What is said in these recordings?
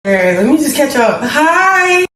Alright, let me just catch up. Hi!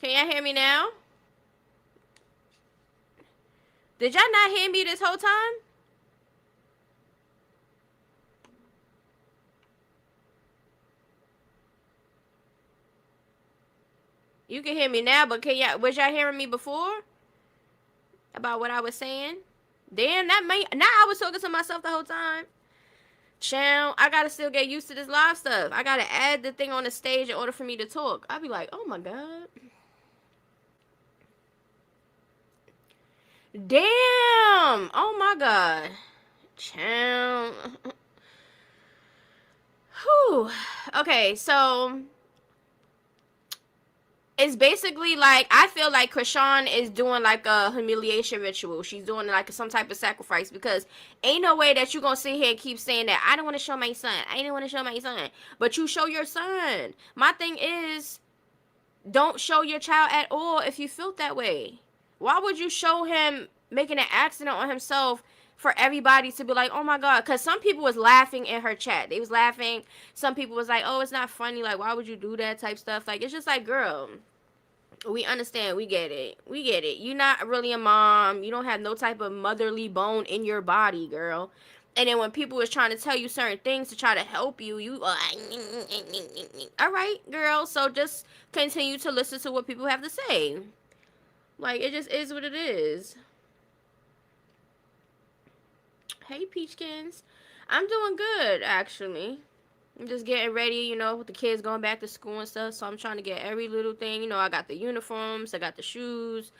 Can y'all hear me now? Did y'all not hear me this whole time? You can hear me now, but can y'all was y'all hearing me before about what I was saying? Damn, that may now I was talking to myself the whole time. Chow, I gotta still get used to this live stuff. I gotta add the thing on the stage in order for me to talk. I'll be like, oh my god. Damn! Oh my god. Chow. Whew. Okay, so it's basically like I feel like Chrisean is doing like a humiliation ritual. She's doing like some type of sacrifice because ain't no way that you gonna sit here and keep saying that I don't want to show my son. I don't want to show my son, but you show your son. My thing is, don't show your child at all if you feel that way. Why would you show him making an accident on himself for everybody to be like, oh my god? Because some people was laughing in her chat. They was laughing. Some people was like, oh, it's not funny. Like, why would you do that type stuff? Like, it's just like, girl, we understand, we get it, we get it. You're not really a mom, you don't have no type of motherly bone in your body, girl. And then when people is trying to tell you certain things to try to help you, you all right, girl, so just continue to listen to what people have to say. Like, it just is what it is. Hey, Peachkins. I'm doing good, actually. I'm just getting ready, with the kids going back to school and stuff. So I'm trying to get every little thing. I got the uniforms, I got the shoes.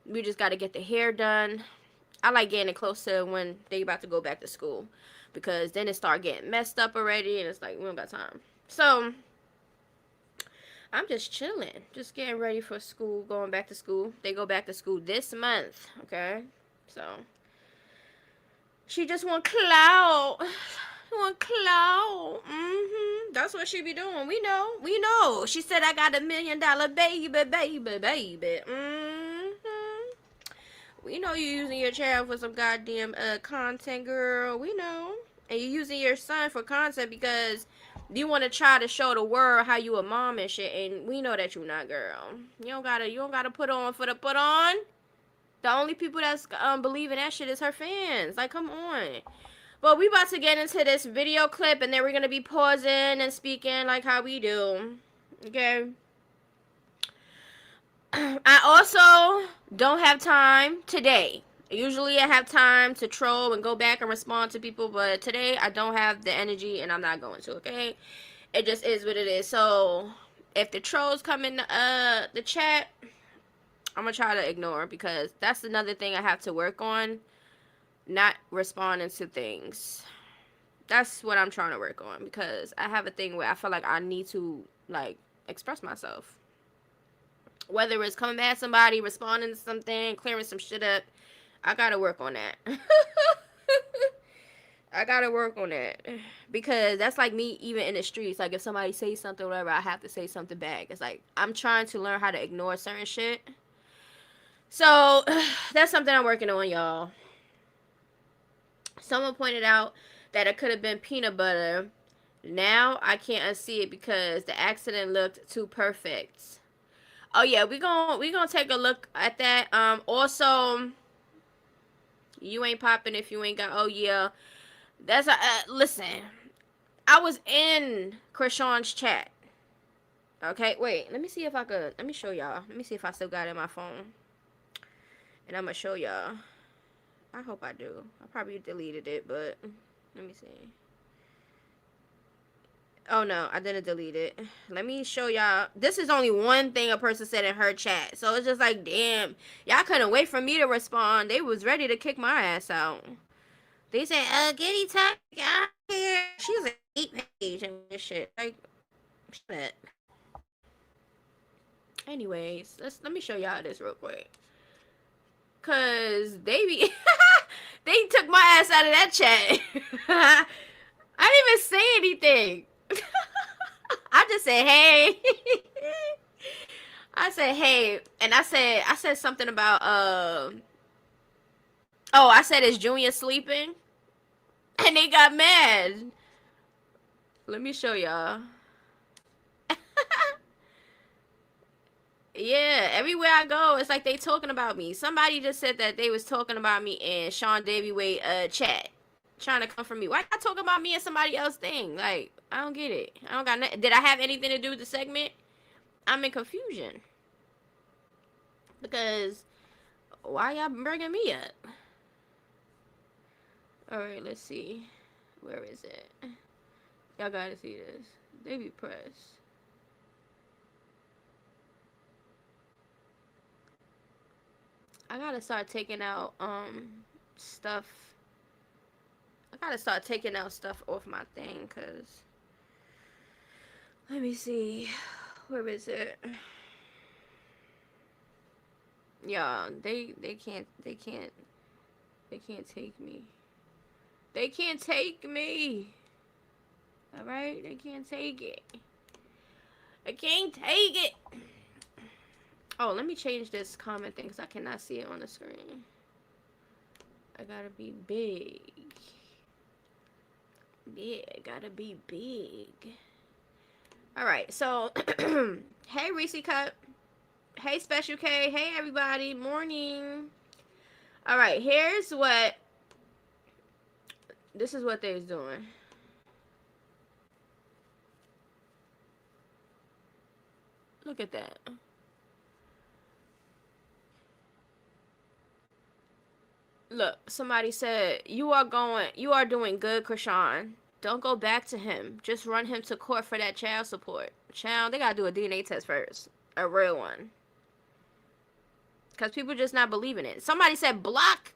We just got to get the hair done. I like getting it close to when they about to go back to school because then it start getting messed up already and it's like we don't got time. So I'm just chilling, just getting ready for school, going back to school. They go back to school this month, okay? So she just want clout. Want clout. That's what she be doing. We know. We know. She said I got $1 million baby, baby, baby. We know you using your child for some goddamn content, girl. We know. And you using your son for content because you want to try to show the world how you a mom and shit. And we know that you not, girl. You don't gotta put on for the put on. The only people that's believing that shit is her fans. Like, come on. But we about to get into this video clip, and then we're gonna be pausing and speaking like how we do. Okay. I also don't have time today. Usually I have time to troll and go back and respond to people, but today I don't have the energy and I'm not going to, okay? It just is what it is. So if the trolls come in the chat, I'm gonna try to ignore, because that's another thing I have to work on. Not responding to things. That's what I'm trying to work on, because I have a thing where I feel like I need to, like, express myself. Whether it's coming at somebody, responding to something, clearing some shit up, I gotta work on that. I gotta work on that. Because that's like me even in the streets. Like, if somebody says something or whatever, I have to say something back. It's like, I'm trying to learn how to ignore certain shit. So, that's something I'm working on, y'all. Someone pointed out that it could have been peanut butter. Now I can't unsee it because the accident looked too perfect. Oh yeah, we gonna take a look at that. Also, you ain't popping if you ain't got. Oh yeah, that's a listen. I was in Chrisean's chat. Okay, wait. Let me see if I could. Let me show y'all. Let me see if I still got it in my phone. And I'm gonna show y'all. I hope I do. I probably deleted it, but let me see. Oh no, I didn't delete it. Let me show y'all. This is only one thing a person said in her chat. So it's just like, damn, y'all couldn't wait for me to respond. They was ready to kick my ass out. They said, Giddy Tuck, get out here. She's an 8 page and this shit. Like, shit. Anyways, let me show y'all this real quick. Cause they be they took my ass out of that chat. I didn't even say anything. I just said hey. I said hey, and I said something about oh, I said, is Junior sleeping? And they got mad. Let me show y'all. Yeah, everywhere I go, it's like they talking about me. Somebody just said that they was talking about me in Sean Davy Way chat, trying to come for me. Why y'all talking about me and somebody else thing? Like, I don't get it. I don't got nothing. Did I have anything to do with the segment? I'm in confusion. Because why y'all bringing me up? All right, let's see. Where is it? Y'all gotta see this. They be pressed. I gotta start taking out stuff. I gotta start taking out stuff off my thing, cause let me see, where is it? Yeah, they can't take me. They can't take me. All right, they can't take it. I can't take it. Oh, let me change this comment thing because I cannot see it on the screen. I gotta be big. Yeah, I gotta be big. Alright, so, hey Reese Cup. Hey Special K. Hey everybody. Morning. Alright, here's what. This is what they was doing. Look at that. Look, somebody said, you are doing good, Chrisean. Don't go back to him. Just run him to court for that child support. Child, they gotta do a DNA test first. A real one. Because people just not believing it. Somebody said, block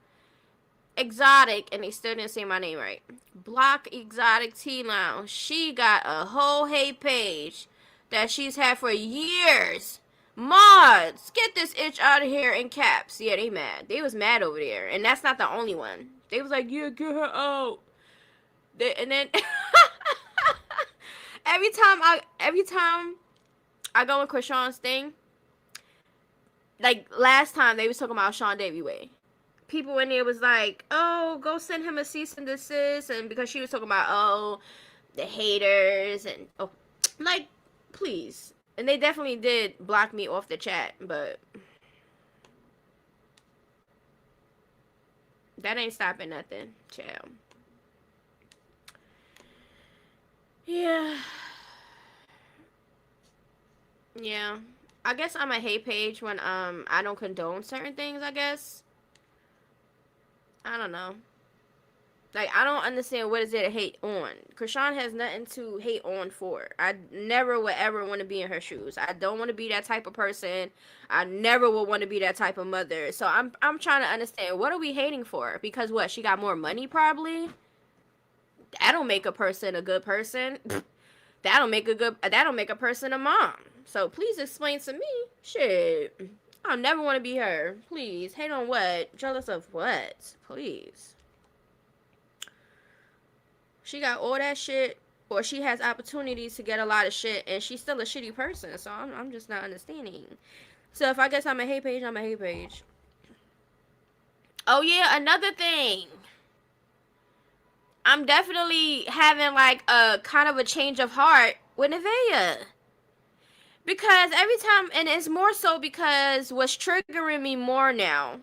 Exotic, and they still didn't say my name right. Block Exotic Tea Lounge. She got a whole hate page that she's had for years. Mods, get this itch out of here in caps. Yeah, they mad. They was mad over there. And that's not the only one. They was like, yeah, get her out. And then every time I go on Krishan's thing, like last time they was talking about Sean Davy Way. People in there was like, oh, go send him a cease and desist, and because she was talking about, oh, the haters, and oh, like, please. And they definitely did block me off the chat, but that ain't stopping nothing, child. Yeah. Yeah. I guess I'm a hate page when I don't condone certain things, I guess. I don't know. Like, I don't understand what is there to hate on. Krishan has nothing to hate on for. I never would ever want to be in her shoes. I don't want to be that type of person. I never would want to be that type of mother. So I'm trying to understand, what are we hating for? Because what, she got more money probably? That don't make a person a good person. That don't make a person a mom. So please explain to me. Shit. I'll never want to be her. Please. Hate on what? Jealous of what? Please. She got all that shit, or she has opportunities to get a lot of shit, and she's still a shitty person. So I'm just not understanding. So if I guess I'm a hate page, I'm a hate page. Oh yeah, another thing. I'm definitely having like a kind of a change of heart with Nevaeh. Because every time, and it's more so because what's triggering me more now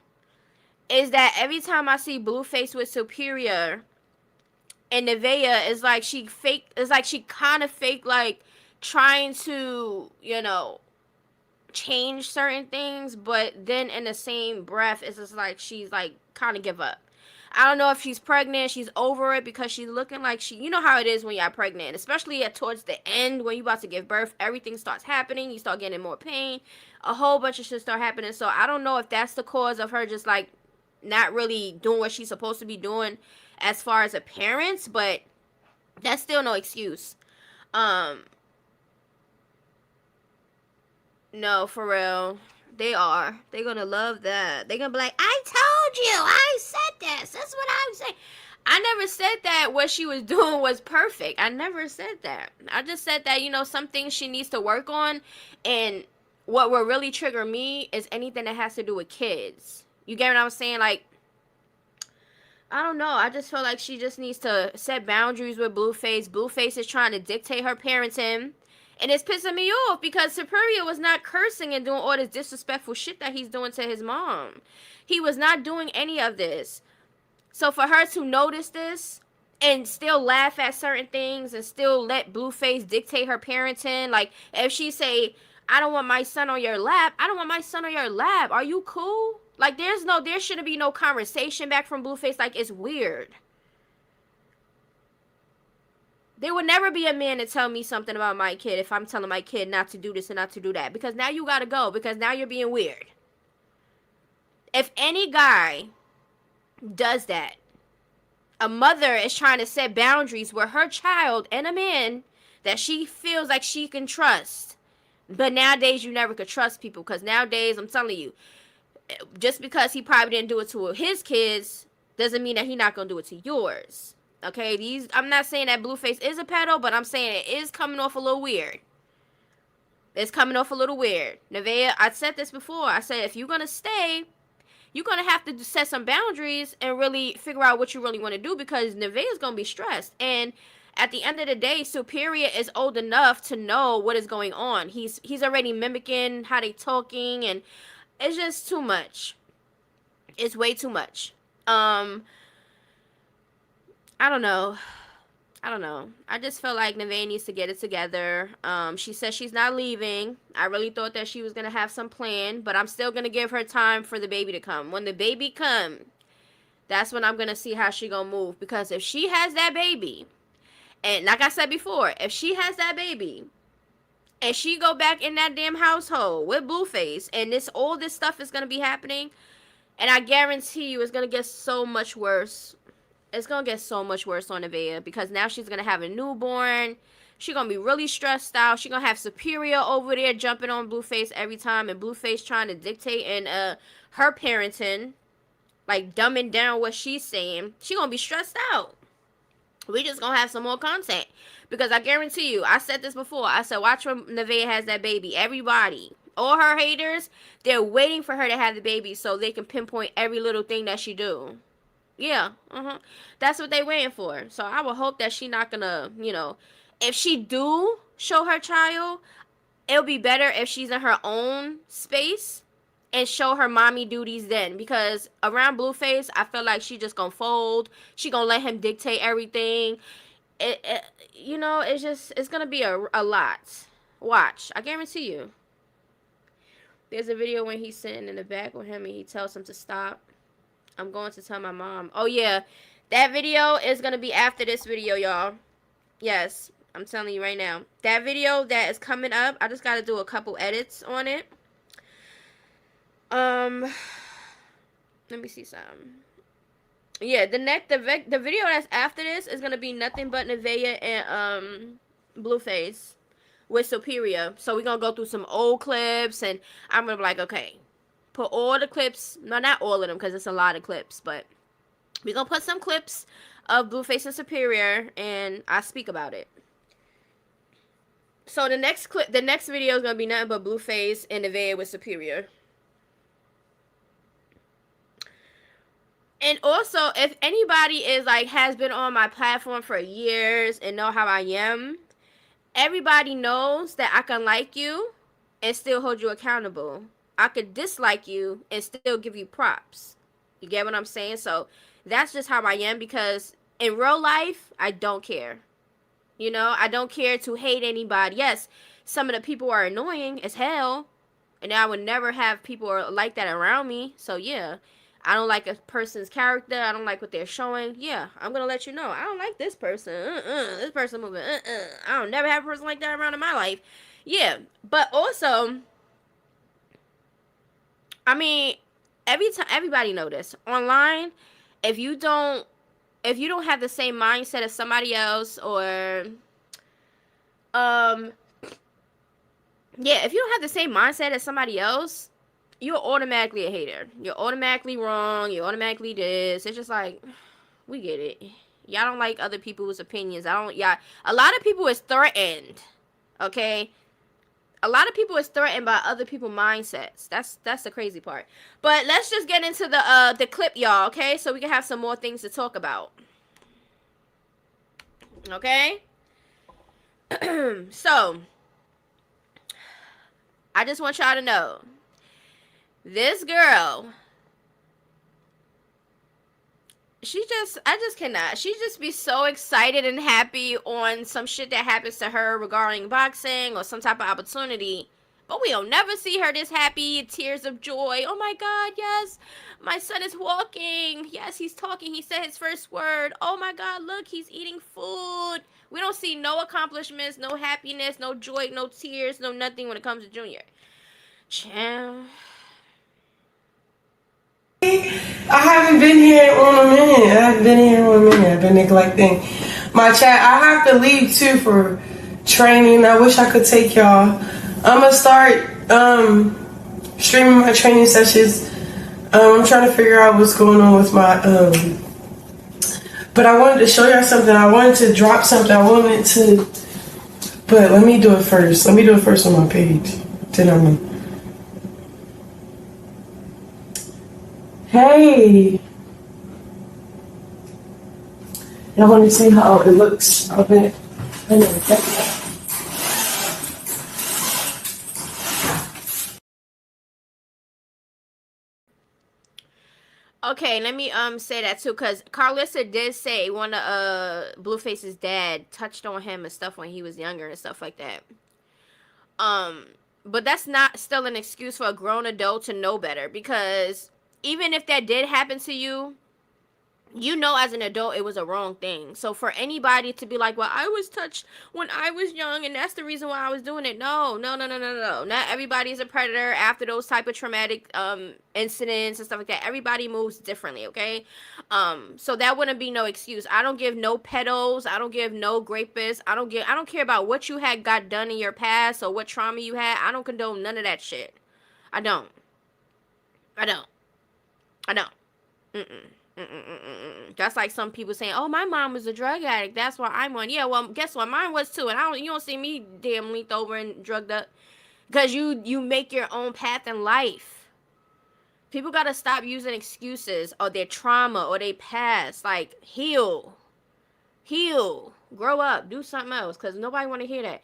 is that every time I see Blueface with Superior and Nevaeh, is like she fake, it's like she kind of fake, like trying to, you know, change certain things, but then in the same breath, it's just like she's like kind of give up. I don't know if she's pregnant, she's over it, because she's looking like she, you know how it is when you're pregnant, especially towards the end when you're about to give birth, everything starts happening, you start getting more pain, a whole bunch of shit start happening. So I don't know if that's the cause of her just like not really doing what she's supposed to be doing as far as a parent, but that's still no excuse. No, for real. They are. They're gonna love that. They're gonna be like, I told you, I said this. That's what I'm saying. I never said that what she was doing was perfect. I never said that. I just said that, you know, some things she needs to work on. And what will really trigger me is anything that has to do with kids. You get what I'm saying? Like, I don't know. I just feel like she just needs to set boundaries with Blueface. Blueface is trying to dictate her parenting. And it's pissing me off because Superior was not cursing and doing all this disrespectful shit that he's doing to his mom. He was not doing any of this. So for her to notice this and still laugh at certain things and still let Blueface dictate her parenting, like if she say, I don't want my son on your lap, I don't want my son on your lap. Are you cool? Like there shouldn't be no conversation back from Blueface. Like it's weird. There would never be a man to tell me something about my kid if I'm telling my kid not to do this and not to do that. Because now you gotta go. Because now you're being weird. If any guy does that, a mother is trying to set boundaries with her child and a man that she feels like she can trust. But nowadays you never could trust people. Because nowadays, I'm telling you, just because he probably didn't do it to his kids doesn't mean that he's not gonna do it to yours. Okay, I'm not saying that Blueface is a pedo, but I'm saying it is coming off a little weird. It's coming off a little weird. Nevaeh, I said this before. I said if you're going to stay, you're going to have to set some boundaries and really figure out what you really want to do, because Nevaeh is going to be stressed. And at the end of the day, Superior is old enough to know what is going on. He's already mimicking how they talking, and it's just too much. It's way too much. I don't know. I just feel like Nevaeh needs to get it together. She says she's not leaving. I really thought that she was going to have some plan, but I'm still going to give her time for the baby to come. When the baby come, that's when I'm going to see how she going to move. Because if she has that baby, and like I said before, if she has that baby, and she go back in that damn household with Blueface, and all this stuff is going to be happening, and I guarantee you it's going to get so much worse. It's going to get so much worse on Nevaeh, because now she's going to have a newborn. She's going to be really stressed out. She's going to have Superior over there jumping on Blueface every time, and Blueface trying to dictate and her parenting, like dumbing down what she's saying. She's going to be stressed out. We just gonna have some more content. Because I guarantee you, I said this before. I said, watch when Nevaeh has that baby. Everybody, all her haters, they're waiting for her to have the baby so they can pinpoint every little thing that she do. Yeah, that's what they waiting for. So I would hope that she not gonna, if she do show her child, it'll be better if she's in her own space and show her mommy duties then, because around Blueface I feel like she just gonna fold. She gonna let him dictate everything. it it's gonna be a lot. Watch, I guarantee you. There's a video when he's sitting in the back with him and he tells him to stop. I'm going to tell my mom. Oh yeah, that video is gonna be after this video, y'all. Yes, I'm telling you right now. That video that is coming up, I just gotta do a couple edits on it. Let me see some. Yeah, the video that's after this is gonna be nothing but Nevaeh and Blueface with Superior. So we're gonna go through some old clips, and I'm gonna be like, okay, put all the clips. No, not all of them, because it's a lot of clips, but we're gonna put some clips of Blueface and Superior, and I speak about it. So the next video is gonna be nothing but Blueface and Nevaeh with Superior. And also, if anybody is like has been on my platform for years and know how I am, everybody knows that I can like you and still hold you accountable. I could dislike you and still give you props. You get what I'm saying? So that's just how I am, because in real life, I don't care. I don't care to hate anybody. Yes, some of the people are annoying as hell, and I would never have people like that around me. So yeah, I don't like a person's character. I don't like what they're showing. Yeah, I'm gonna let you know. I don't like this person. This person moving. I don't never have a person like that around in my life. Yeah, but also, I mean, everybody know this. Online, if you don't have the same mindset as somebody else, or if you don't have the same mindset as somebody else, you're automatically a hater. You're automatically wrong. You're automatically this. It's just like, we get it. Y'all don't like other people's opinions. A lot of people is threatened. Okay? A lot of people is threatened by other people's mindsets. That's the crazy part. But let's just get into the clip, y'all, okay? So we can have some more things to talk about. Okay? So, I just want y'all to know, this girl, I just cannot. She just be so excited and happy on some shit that happens to her regarding boxing or some type of opportunity. But we don't never see her this happy, tears of joy. Oh my God, yes, my son is walking. Yes, he's talking. He said his first word. Oh my God, look, he's eating food. We don't see no accomplishments, no happiness, no joy, no tears, no nothing when it comes to Junior. Child. I haven't been here in a minute. I've been neglecting my chat. I have to leave too for training. I wish I could take y'all. I'm gonna start streaming my training sessions. I'm trying to figure out what's going on with my but I wanted to show y'all something. I wanted to drop something. But let me do it first. Let me do it first on my page. Then I'm gonna. Hey, I want to see how it looks of it. Okay, let me say that too, because Carlissa did say one of Blueface's dad touched on him and stuff when he was younger and stuff like that. But that's not still an excuse for a grown adult to know better, because even if that did happen to you, as an adult it was a wrong thing. So for anybody to be like, well, I was touched when I was young and that's the reason why I was doing it. No. Not everybody's a predator after those type of traumatic incidents and stuff like that. Everybody moves differently, okay? So that wouldn't be no excuse. I don't give no pedos. I don't give no rapists. I don't care about what you had got done in your past or what trauma you had. I don't condone none of that shit. I don't. That's like some people saying, "Oh, my mom was a drug addict. That's why I'm one." Yeah, well, guess what? Mine was too, and you don't see me damn leaned over and drugged up because you make your own path in life. People gotta stop using excuses or their trauma or their past. Like heal, grow up, do something else, because nobody want to hear that.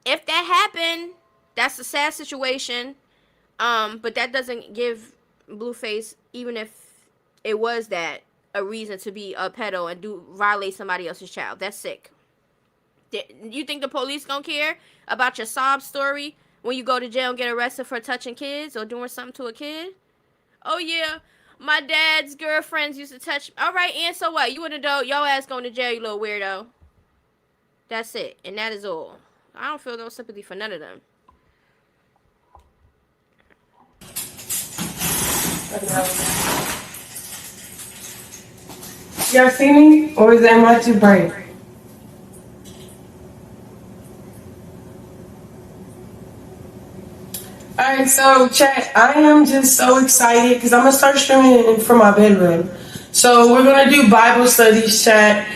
If that happened, that's a sad situation. But that doesn't give Blueface, even if it was that, a reason to be a pedo and do violate somebody else's child. That's sick. You think the police gonna care about your sob story when you go to jail and get arrested for touching kids or doing something to a kid? Oh yeah, my dad's girlfriends used to touch. All right, and so what? You an adult? Your ass going to jail, you little weirdo. That's it, and that is all. I don't feel no sympathy for none of them. Y'all see me? Or is am I too bright? Alright, so chat, I am just so excited because I'm going to start streaming from my bedroom. So we're going to do Bible studies, chat.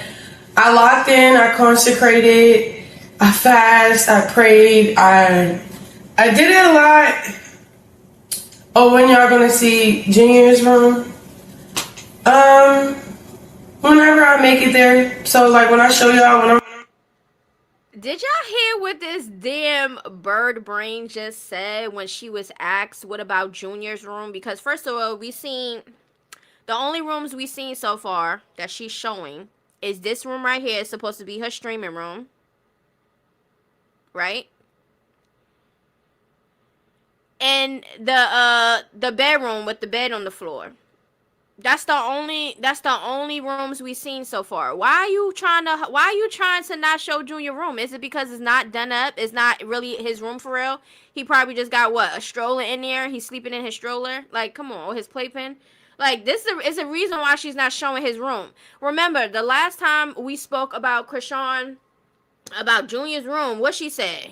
I locked in, I consecrated, I fast, I prayed, I did it a lot. Oh, when y'all going to see Junior's room? Whenever I make it there. So like when I show y'all, when I'm... Did y'all hear what this damn bird brain just said when she was asked what about Junior's room? Because first of all, we seen the only rooms we seen so far that she's showing is this room right here. It's supposed to be her streaming room, right? And the bedroom with the bed on the floor. That's the only rooms we've seen so far. Why are you trying to not show Junior room? Is it because it's not done up? It's not really his room for real? He probably just got a stroller in there. He's sleeping in his stroller. Like, come on, or his playpen. Like, this is a reason why she's not showing his room. Remember, the last time we spoke about chrisean, about Junior's room, what she said?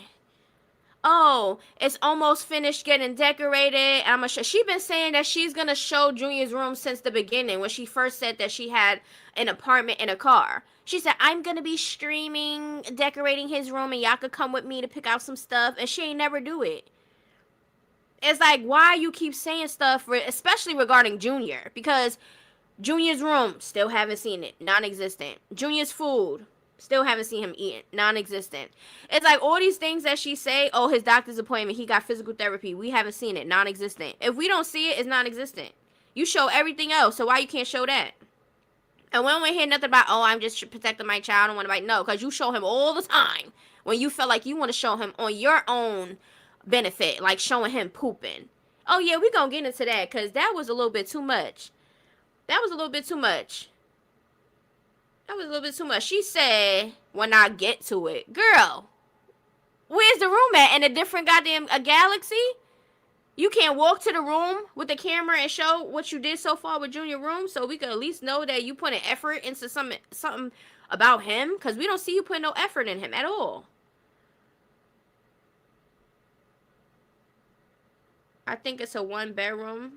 Oh, it's almost finished getting decorated. She been saying that she's gonna show Junior's room since the beginning when she first said that she had an apartment and a car. She said, I'm gonna be streaming, decorating his room, and y'all could come with me to pick out some stuff, and she ain't never do it. It's like, why you keep saying stuff, especially regarding Junior? Because Junior's room, still haven't seen it, non-existent. Junior's food, still haven't seen him eating, non-existent. It's like all these things that she say. Oh, his doctor's appointment, he got physical therapy, we haven't seen it, non-existent. If we don't see it, it's non-existent. You show everything else, so why you can't show that? And we don't want to hear nothing about, oh, I'm just protecting my child. I don't want to no, because you show him all the time when you feel like you want to show him on your own benefit, like showing him pooping. Oh yeah, we gonna get into that because that was a little bit too much. That was a little bit too much. She said, when I get to it, girl, where's the room at? In a different goddamn galaxy? You can't walk to the room with the camera and show what you did so far with Junior room, so we could at least know that you put an effort into something about him, because we don't see you putting no effort in him at all. I think it's a 1-bedroom.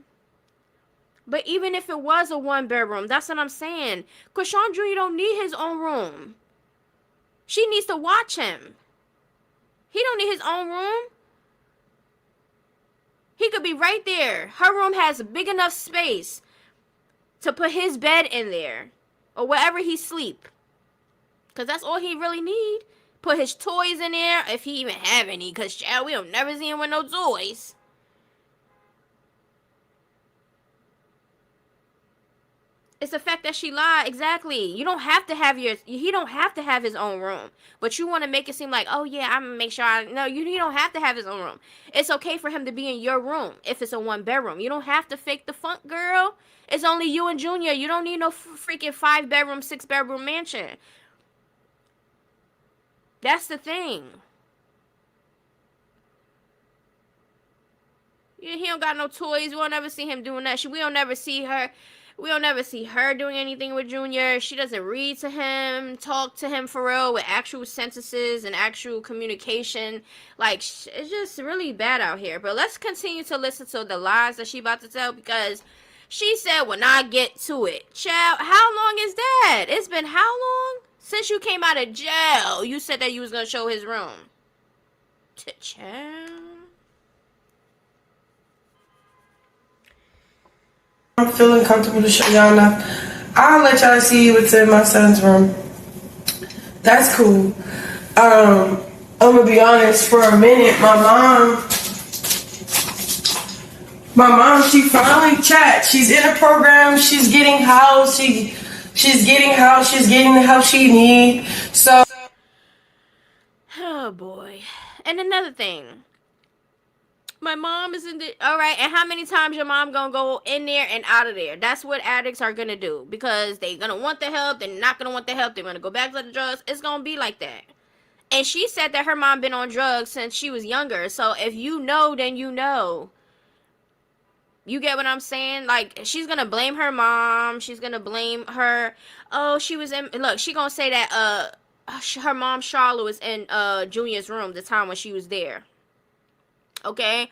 But even if it was a 1-bedroom, that's what I'm saying. chrisean Jr. don't need his own room. She needs to watch him. He don't need his own room. He could be right there. Her room has big enough space to put his bed in there. Or wherever he sleep. Because that's all he really need. Put his toys in there, if he even have any. Because, child, we don't never see him with no toys. It's the fact that she lied. Exactly. You don't have to have he don't have to have his own room. But you want to make it seem like, oh yeah, I'm going to make sure no, you don't have to have his own room. It's okay for him to be in your room if it's a 1-bedroom. You don't have to fake the funk, girl. It's only you and Junior. You don't need no freaking 5-bedroom, 6-bedroom mansion. That's the thing. Yeah, he don't got no toys. We don't ever see him doing that. We don't never see her. We don't ever see her doing anything with Junior. She doesn't read to him, talk to him for real with actual sentences and actual communication. Like, it's just really bad out here. But let's continue to listen to the lies that she about to tell, because She said, when I get to it. Child, how long is that? It's been how long? Since you came out of jail, you said that you was going to show his room. Child. I'm feeling comfortable to show y'all now. I'll let y'all see what's in my son's room. That's cool. I'm gonna be honest, for a minute, my mom, she finally chat. She's in a program, she's getting housed, she's getting housed, she's getting the help she needs. So oh boy. And another thing. My mom is in the alright, and how many times your mom gonna go in there and out of there? That's what addicts are gonna do. Because they gonna want the help, they're not gonna want the help, they're gonna go back to the drugs. It's gonna be like that. And she said that her mom been on drugs since she was younger. So if you know, then you know. You get what I'm saying? Like, she's gonna blame her mom. She's gonna blame her. Oh, she was in. Look, she gonna say that her mom Charlotte was in Junior's room the time when she was there. Okay,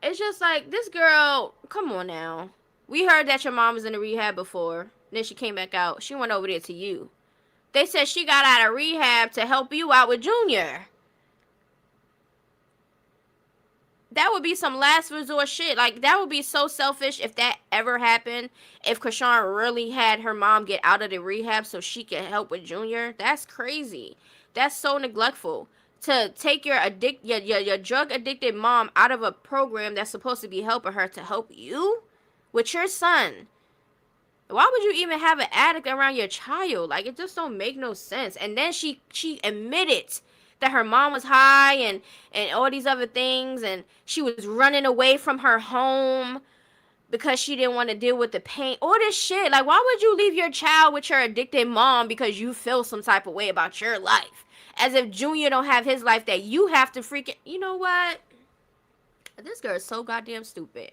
it's just like this girl. Come on now. We heard that your mom was in the rehab before. Then she came back out. She went over there to you. They said she got out of rehab to help you out with Junior. That would be some last resort shit. Like, that would be so selfish if that ever happened. If Chrisean really had her mom get out of the rehab so she could help with Junior. That's crazy. That's so neglectful. To take your drug addicted mom out of a program that's supposed to be helping her to help you with your son. Why would you even have an addict around your child? Like, it just don't make no sense. And then she admitted that her mom was high and all these other things, and she was running away from her home because she didn't want to deal with the pain. All this shit. Like, why would you leave your child with your addicted mom because you feel some type of way about your life? As if Junior don't have his life that you have to freaking... You know what? This girl is so goddamn stupid.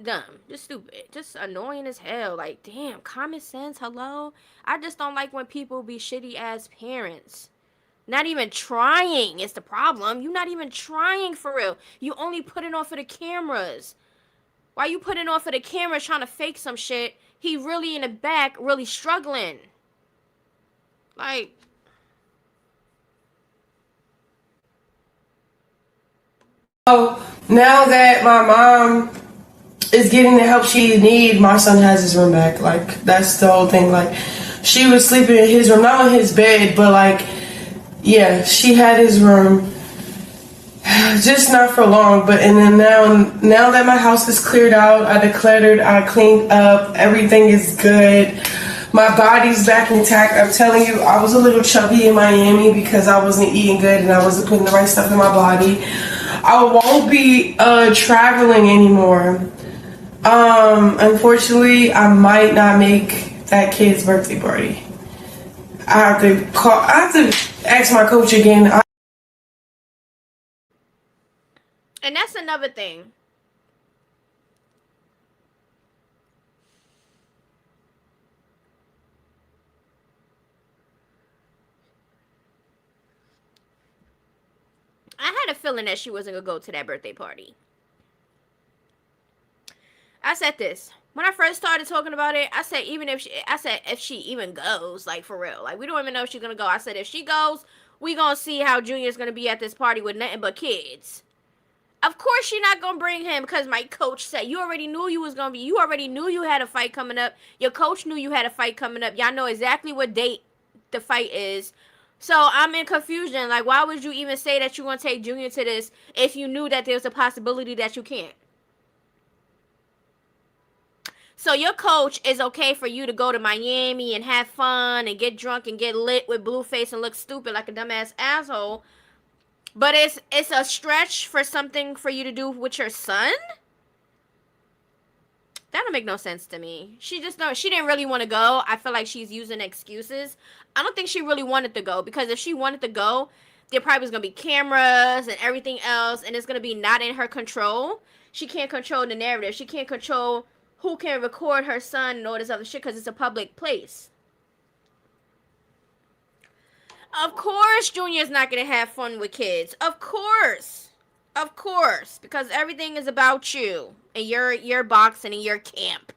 Dumb. Just stupid. Just annoying as hell. Like, damn, common sense, hello? I just don't like when people be shitty ass parents. Not even trying is the problem. You not even trying for real. You only putting on for the cameras. Why you putting on for the cameras trying to fake some shit? He really in the back, really struggling. Like... So now that my mom is getting the help she needs, my son has his room back. Like, that's the whole thing. Like, she was sleeping in his room, not on his bed, but like, yeah, she had his room. Just not for long. But and then now that my house is cleared out, I decluttered, I cleaned up, everything is good. My body's back intact. I'm telling you, I was a little chubby in Miami because I wasn't eating good and I wasn't putting the right stuff in my body. I won't be traveling anymore. Unfortunately, I might not make that kid's birthday party. I have to ask my coach again. And that's another thing. I had a feeling that she wasn't gonna go to that birthday party. I said this when I first started talking about it. I said if she even goes, like for real, like we don't even know if she's gonna go. I said if she goes, we gonna see how Junior's gonna be at this party with nothing but kids. Of course she not gonna bring him because my coach said you already knew you was gonna be. You already knew you had a fight coming up. Your coach knew you had a fight coming up. Y'all know exactly what date the fight is. So I'm in confusion. Like, why would you even say that you want to take Junior to this if you knew that there's a possibility that you can't? So your coach is okay for you to go to Miami and have fun and get drunk and get lit with Blueface and look stupid like a dumbass asshole. But it's a stretch for something for you to do with your son? That don't make no sense to me. She didn't really want to go. I feel like she's using excuses. I don't think she really wanted to go because if she wanted to go, there probably was going to be cameras and everything else and it's going to be not in her control. She can't control the narrative. She can't control who can record her son and all this other shit because it's a public place. Of course Junior's not going to have fun with kids. Of course. Of course, because everything is about you and your boxing and your camp.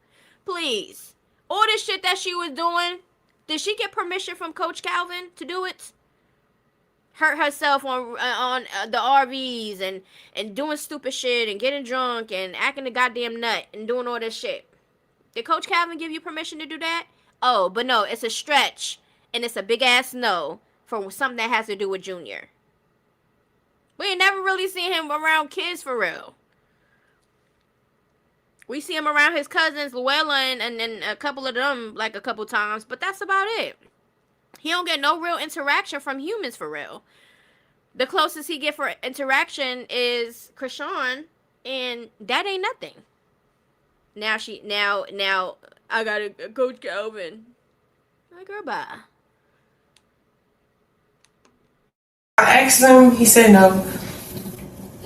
Please. All this shit that she was doing, did she get permission from Coach Calvin to do it? Hurt herself on the RVs and doing stupid shit and getting drunk and acting a goddamn nut and doing all this shit. Did Coach Calvin give you permission to do that? Oh, but no, it's a stretch and it's a big ass no for something that has to do with Junior. We ain't never really seen him around kids for real. We see him around his cousins, Luella, and a couple of them, like a couple times, but that's about it. He don't get no real interaction from humans for real. The closest he get for interaction is Chrisean, and that ain't nothing. Now I gotta Coach Calvin. Like, girl, bye. I asked him, he said no.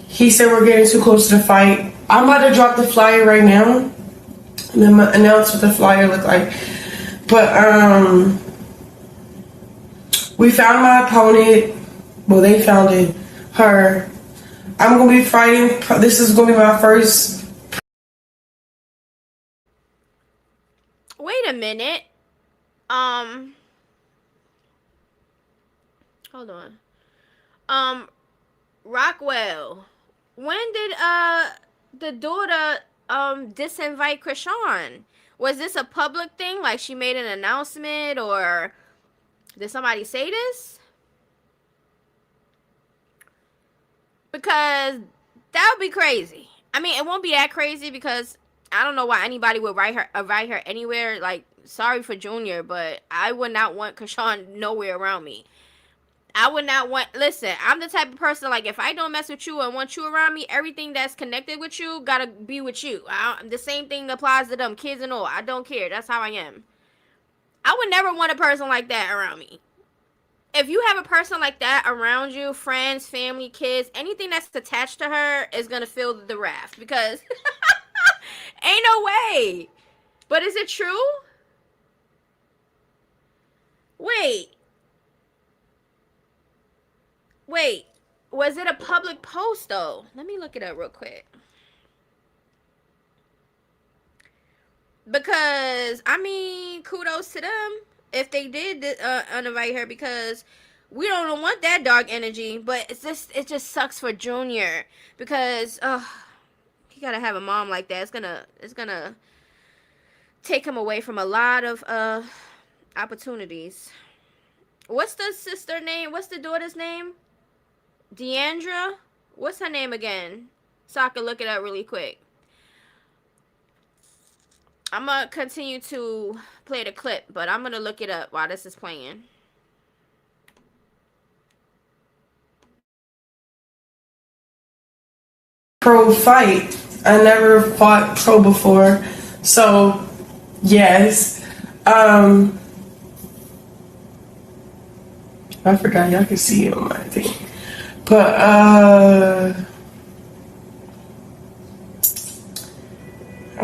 He said we're getting too close to the fight. I'm about to drop the flyer right now and then announce what the flyer look like. But we found my opponent. Well, they found it. Her. I'm gonna be fighting. This is gonna be my first. Wait a minute. Hold on. Rockwell. When did the daughter disinvite Chrisean? Was this a public thing? Like she made an announcement, or did somebody say this? Because that would be crazy. I mean, it won't be that crazy because I don't know why anybody would invite her anywhere. Like, sorry for Junior, but I would not want Chrisean nowhere around me. I would not want, listen, I'm the type of person, like, if I don't mess with you and want you around me, everything that's connected with you gotta be with you. The same thing applies to them, kids and all. I don't care. That's how I am. I would never want a person like that around me. If you have a person like that around you, friends, family, kids, anything that's attached to her is gonna fill the raft, because ain't no way. But is it true? Wait, was it a public post though? Let me look it up real quick. Because, I mean, kudos to them if they did uninvite her, because we don't want that dark energy. But it just sucks for Junior, because he gotta have a mom like that. It's gonna take him away from a lot of opportunities. What's the sister name? What's the daughter's name? Deandra? What's her name again? So I can look it up really quick. I'm going to continue to play the clip, but I'm going to look it up while this is playing. Pro fight. I never fought pro before. So, yes. I forgot y'all can see it on my thing. But, I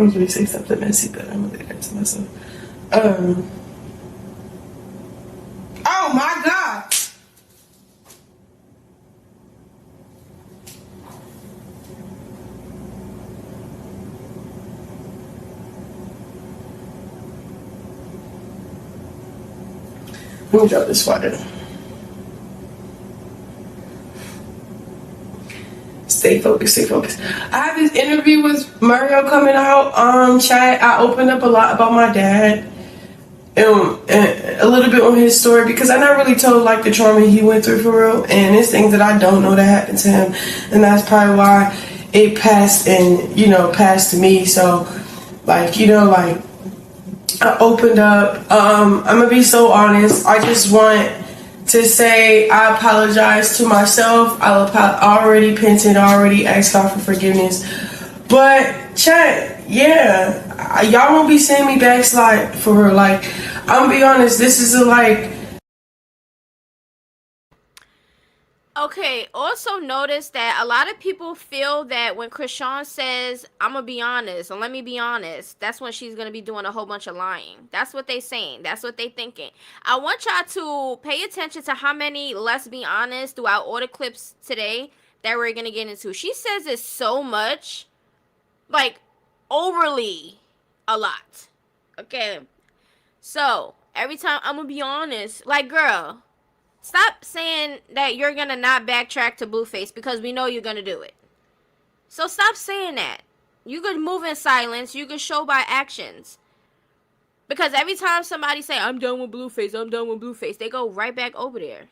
was going to say something messy, but I'm going to leave that to myself. Oh my God! Let me drop this water. Stay focused, stay focused. I have this interview with Mario coming out. Chat. I opened up a lot about my dad. And a little bit on his story, because I never really told like the trauma he went through for real, and it's things that I don't know that happened to him, and that's probably why it passed passed to me. So like I opened up. I'm gonna be so honest. I just want to say I apologize to myself. I already repented, already asked God for forgiveness. But chat, yeah, y'all won't be seeing me backslide for her. Like, I'm gonna be honest, this is Okay, also notice that a lot of people feel that when Chrisean says, I'm gonna be honest, and let me be honest, that's when she's gonna be doing a whole bunch of lying. That's what they saying. That's what they thinking. I want y'all to pay attention to how many let's be honest throughout all the clips today that we're gonna get into. She says it so much, like overly a lot. Okay, so every time, I'm gonna be honest, like, girl, stop saying that you're gonna not backtrack to Blueface, because we know you're gonna do it. So stop saying that. You could move in silence. You could show by actions. Because every time somebody say, I'm done with Blueface, I'm done with Blueface, they go right back over there.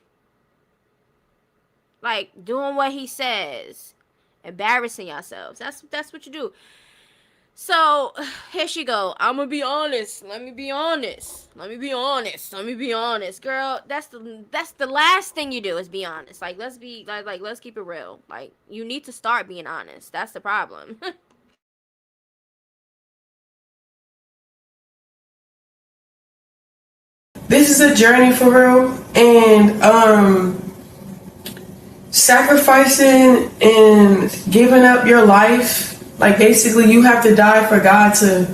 Like, doing what he says. Embarrassing yourselves. That's what you do. So, here she go. I'm gonna be honest. Let me be honest. Let me be honest. Let me be honest. Girl, that's the last thing you do, is be honest. Like, let's be, like, let's keep it real. Like, you need to start being honest. That's the problem. This is a journey for real, and sacrificing and giving up your life, like, basically you have to die for God to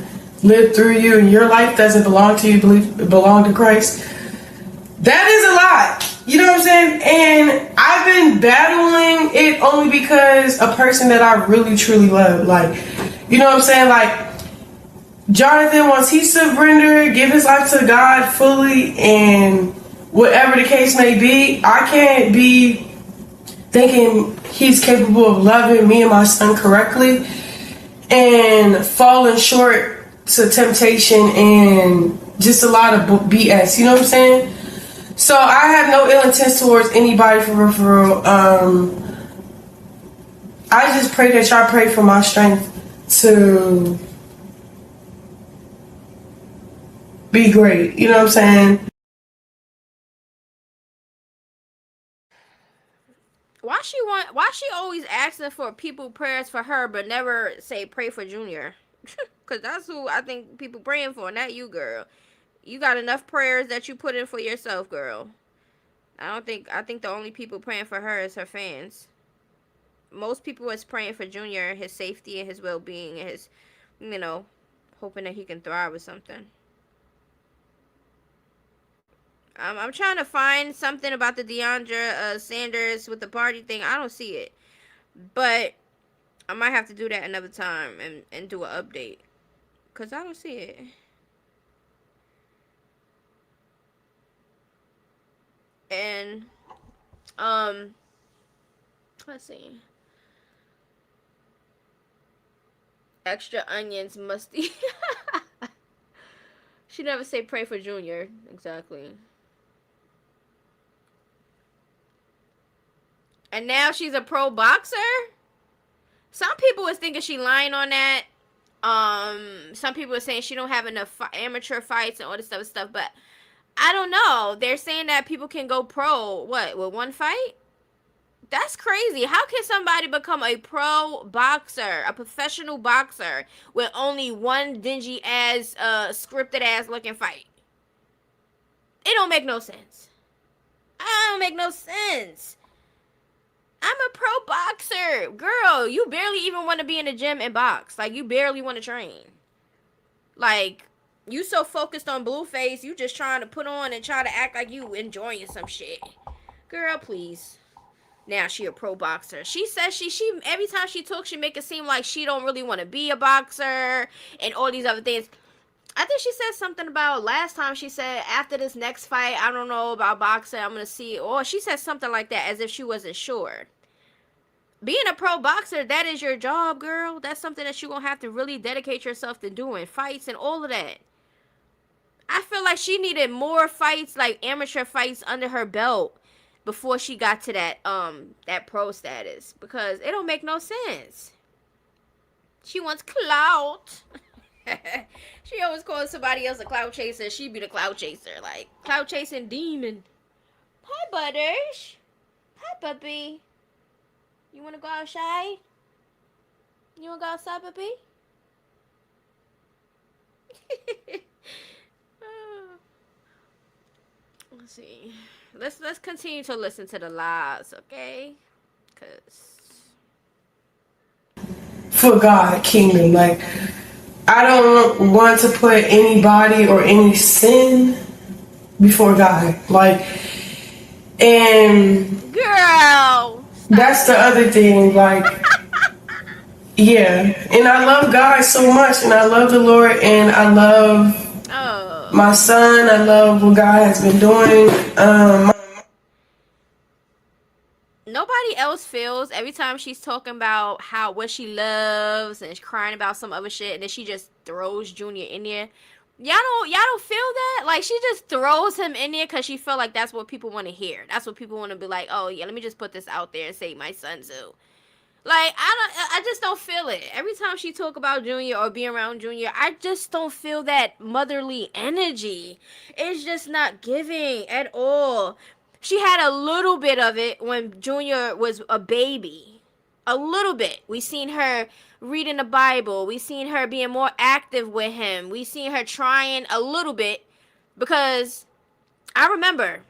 live through you, and your life doesn't belong to you, it belongs to Christ. That is a lot, you know what I'm saying? And I've been battling it only because a person that I really truly love, like, you know what I'm saying, like, Jonathan, once he surrendered, give his life to God fully, and whatever the case may be, I can't be thinking he's capable of loving me and my son correctly and falling short to temptation and just a lot of BS, you know what I'm saying? So I have no ill intent towards anybody, for real. I just pray that y'all pray for my strength to be great, you know what I'm saying? Why she always asking for people prayers for her, but never say pray for Junior? Because that's who I think people praying for, not you, girl. You got enough prayers that you put in for yourself, girl. I think the only people praying for her is her fans. Most people is praying for Junior, his safety and his well-being, and his, hoping that he can thrive with something. I'm trying to find something about the Deandra Sanders with the party thing. I don't see it. But I might have to do that another time and do an update. Because I don't see it. And, let's see. Extra onions, musty. She never say pray for Junior. Exactly. And now she's a pro boxer? Some people was thinking she lying on that. Some people are saying she don't have enough amateur fights and all this stuff, but I don't know. They're saying that people can go pro, with one fight? That's crazy. How can somebody become a pro boxer, a professional boxer, with only one dingy ass, scripted ass looking fight? It don't make no sense. I don't make no sense. I'm a pro boxer. Girl, you barely even want to be in the gym and box. Like, you barely want to train. Like, you so focused on Blueface, you just trying to put on and try to act like you enjoying some shit. Girl, please. Now she a pro boxer. She says she every time she talks, she make it seem like she don't really want to be a boxer and all these other things. I think she said something about last time. She said after this next fight, I don't know about boxing. I'm gonna see. Or she said something like that, as if she wasn't sure. Being a pro boxer, that is your job, girl. That's something that you're gonna have to really dedicate yourself to doing, fights and all of that. I feel like she needed more fights, like amateur fights, under her belt before she got to that pro status, because it don't make no sense. She wants clout. She always calls somebody else a clout chaser. She be the clout chaser, like clout chasing demon. Hi, Butters. Hi, puppy. You wanna go outside? You wanna go outside, puppy? Let's see. Let's continue to listen to the lies, okay? For God, kingdom, like, I don't want to put anybody or any sin before God, like, and girl, That's the other thing. Like, yeah. And I love God so much, and I love the Lord, and I love Oh. my son. I love what God has been doing. Nobody else feels every time she's talking about what she loves and crying about some other shit, and then she just throws Junior in there. Y'all don't feel that? Like, she just throws him in there because she felt like that's what people want to hear. That's what people want to be like, oh yeah, let me just put this out there and say my son too. Like, I just don't feel it. Every time she talk about Junior or be around Junior, I just don't feel that motherly energy. It's just not giving at all. She had a little bit of it when Junior was a baby. A little bit. We seen her reading the Bible. We seen her being more active with him. We seen her trying a little bit because I remember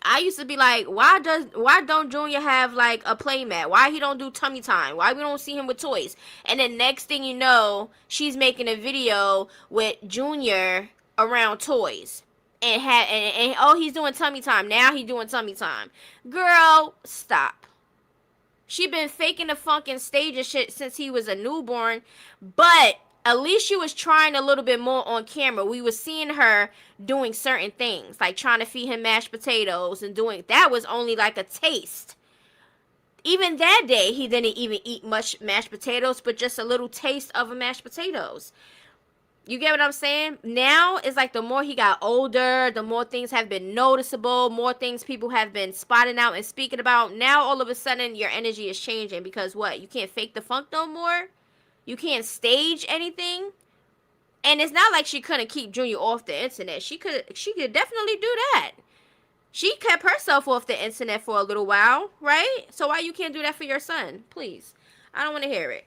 I used to be like, why don't Junior have like a playmat? Why he don't do tummy time? Why we don't see him with toys? And then next thing you know, she's making a video with Junior around toys. And oh, he's doing tummy time. Now he's doing tummy time. Girl, stop. She been faking the funk and stage and shit since he was a newborn, but at least she was trying a little bit more on camera. We was seeing her doing certain things, like trying to feed him mashed potatoes and doing that was only like a taste. Even that day, he didn't even eat much mashed potatoes, but just a little taste of a mashed potatoes. You get what I'm saying? Now it's like the more he got older, the more things have been noticeable, more things people have been spotting out and speaking about. Now all of a sudden your energy is changing because what? You can't fake the funk no more. You can't stage anything. And it's not like she couldn't keep Junior off the internet. She could definitely do that. She kept herself off the internet for a little while, right? So why you can't do that for your son? Please. I don't want to hear it.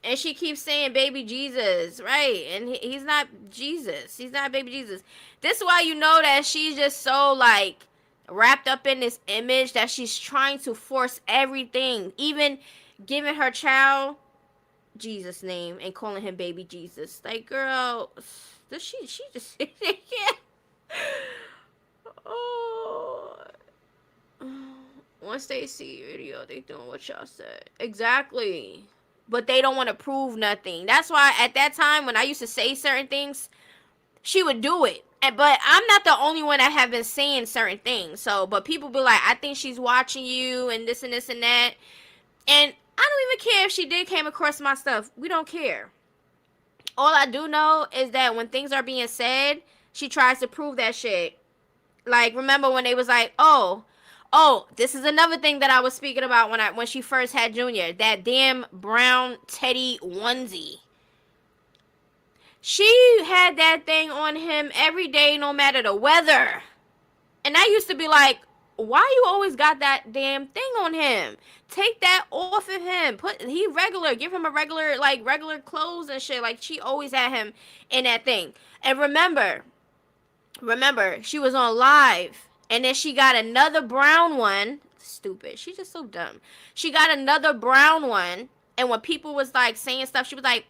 And she keeps saying baby Jesus, right? And he's not Jesus. He's not baby Jesus. This is why you know that she's just so like wrapped up in this image that she's trying to force everything, even giving her child Jesus name and calling him baby Jesus. Like, girl, does she just yeah. Oh. Once they see your video, they doing what y'all said. Exactly. But they don't want to prove nothing. That's why at that time when I used to say certain things, she would do it. But I'm not the only one that have been saying certain things. So, but people be like, I think she's watching you and this and this and that. And I don't even care if she did came across my stuff. We don't care. All I do know is that when things are being said, she tries to prove that shit. Like, remember when they was like, oh, this is another thing that I was speaking about when she first had Junior. That damn brown teddy onesie. She had that thing on him every day, no matter the weather. And I used to be like, why you always got that damn thing on him? Take that off of him. He regular. Give him a regular clothes and shit. Like, she always had him in that thing. And remember, she was on live. And then she got another brown one. Stupid. She's just so dumb. She got another brown one. And when people was like saying stuff, she was like,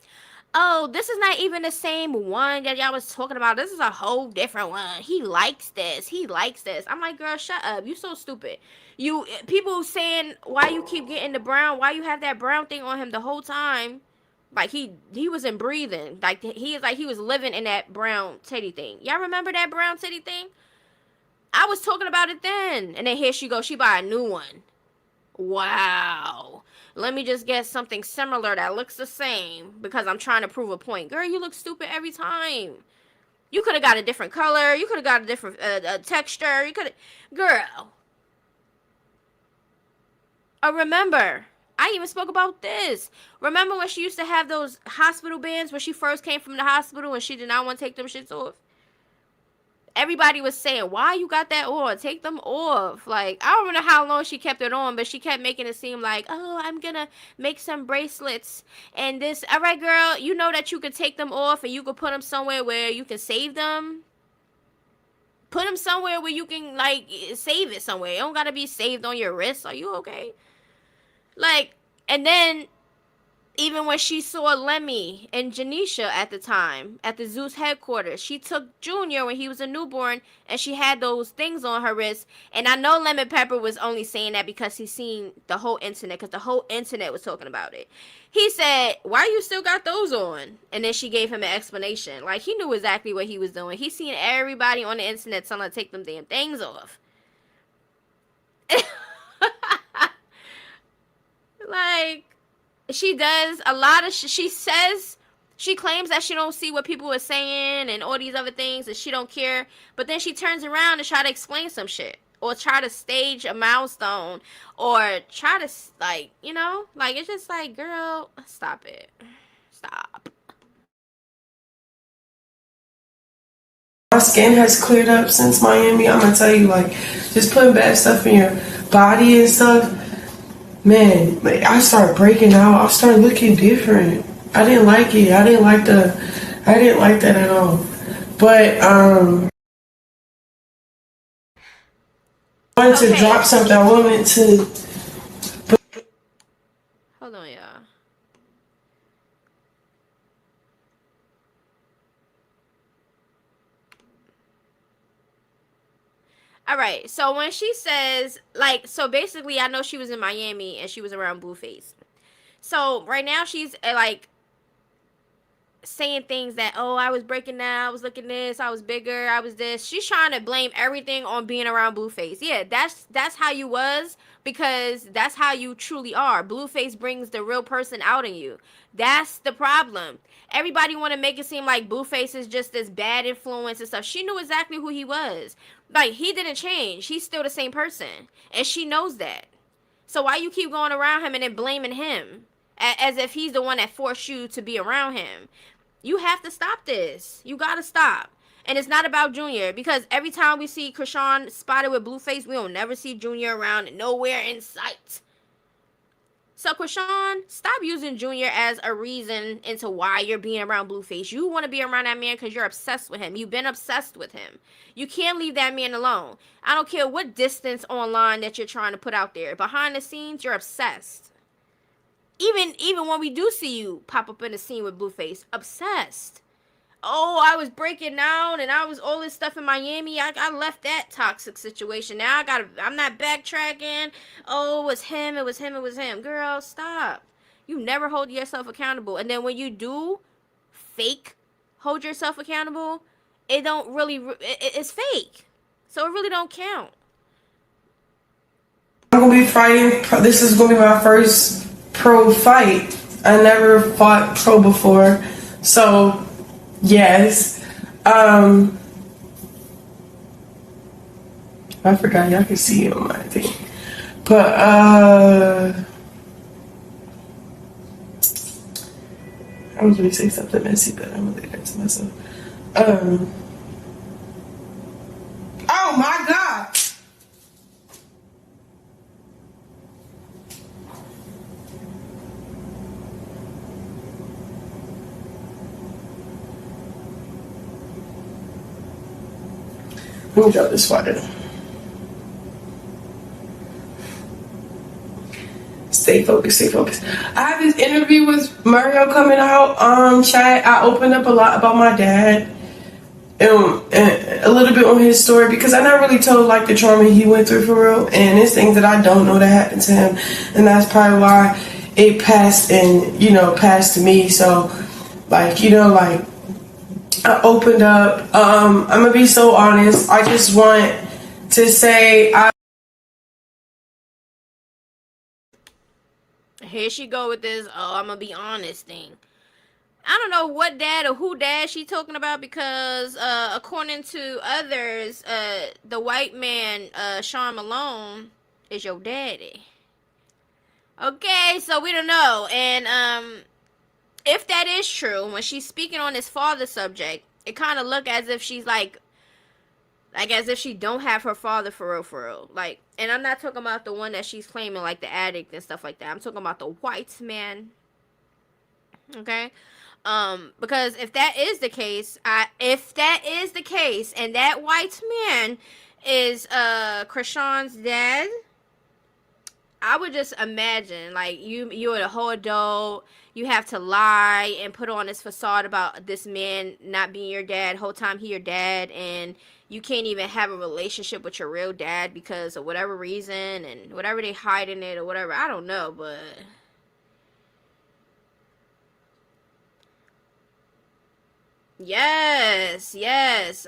oh, this is not even the same one that y'all was talking about. This is a whole different one. He likes this. I'm like, girl, shut up. You so stupid. People saying why you keep getting the brown, why you have that brown thing on him the whole time. Like he wasn't breathing. Like he was living in that brown teddy thing. Y'all remember that brown teddy thing? I was talking about it then. And then here she goes. She buy a new one. Wow. Let me just get something similar that looks the same because I'm trying to prove a point. Girl, you look stupid every time. You could have got a different color. You could have got a different texture. You could have... Girl. Remember, I even spoke about this. Remember when she used to have those hospital bands when she first came from the hospital and she did not want to take them shits off? Everybody was saying, why you got that on? Take them off. Like, I don't know how long she kept it on, but she kept making it seem like, oh, I'm gonna make some bracelets and this. All right, girl, you know that you could take them off and you could put them somewhere where you can save them. Put them somewhere where you can, like, save it somewhere. It don't gotta be saved on your wrist. Are you okay? Like, and then Even when she saw Lemmy and Janisha at the time at the Zeus headquarters, she took Junior when he was a newborn, and she had those things on her wrist. And I know Lemon Pepper was only saying that because he seen the whole internet, because the whole internet was talking about it. He said, "Why you still got those on?" And then she gave him an explanation. Like, he knew exactly what he was doing. He seen everybody on the internet telling her to take them damn things off. Like, she does a lot of she says, she claims that she don't see what people are saying and all these other things, and she don't care, but then she turns around and try to explain some shit, or try to stage a milestone, or try to, like, like, it's just like, girl, stop it. Stop. My skin has cleared up since Miami. I'm gonna tell you, like, just putting bad stuff in your body and stuff, man, like, I started breaking out. I started looking different. I didn't like it. I didn't like that at all. But I wanted to drop something. I wanted to. Hold on, y'all. All right, so when she says, like, so basically, I know she was in Miami and she was around Blueface. So right now she's like saying things that, oh, I was breaking down, I was looking this, I was bigger, I was this. She's trying to blame everything on being around Blueface. Yeah, that's how you was, because that's how you truly are. Blueface brings the real person out in you. That's the problem. Everybody want to make it seem like Blueface is just this bad influence and stuff. She knew exactly who he was. Like, he didn't change. He's still the same person, and she knows that. So why you keep going around him and then blaming him as if he's the one that forced you to be around him? You have to stop this. You gotta stop. And it's not about Junior, because every time we see Chrisean spotted with Blueface, we don't never see Junior around and nowhere in sight. So Chrisean, stop using Junior as a reason into why you're being around Blueface. You want to be around that man because you're obsessed with him. You've been obsessed with him. You can't leave that man alone. I don't care what distance online that you're trying to put out there. Behind the scenes, you're obsessed. Even when we do see you pop up in the scene with Blueface, obsessed. Oh, I was breaking down and I was all this stuff in Miami. I left that toxic situation. Now I'm not backtracking. Oh, it was him, it was him, it was him. Girl, stop. You never hold yourself accountable. And then when you do fake hold yourself accountable, it don't really, it's fake. So it really don't count. I'm gonna be fighting. This is gonna be my first pro fight. I never fought pro before, so yes. I forgot, y'all can see it on my thing. But I was gonna say something messy, but I'm gonna leave that to myself. Oh my god! Let me drop this water. Stay focused, stay focused. I have this interview with Mario coming out. Chat. I opened up a lot about my dad. And a little bit on his story, because I never really told like the trauma he went through for real, and it's things that I don't know that happened to him, and that's probably why it passed and passed to me. So like like I opened up. I'm gonna be so honest. I just want to say Here she go with this, oh, I'm gonna be honest thing. I don't know what dad or who dad she talking about, because according to others, the white man, Sean Malone, is your daddy. Okay, so we don't know. And if that is true, when she's speaking on this father subject, it kind of look as if she's like as if she don't have her father for real, for real. Like, and I'm not talking about the one that she's claiming, like the addict and stuff like that. I'm talking about the white man. Okay. Because if that is the case, and that white man is Chrisean's dad, I would just imagine, like, you're a whole adult, you have to lie and put on this facade about this man not being your dad, whole time he your dad, and you can't even have a relationship with your real dad because of whatever reason, and whatever they hide in it or whatever, I don't know, but yes, yes.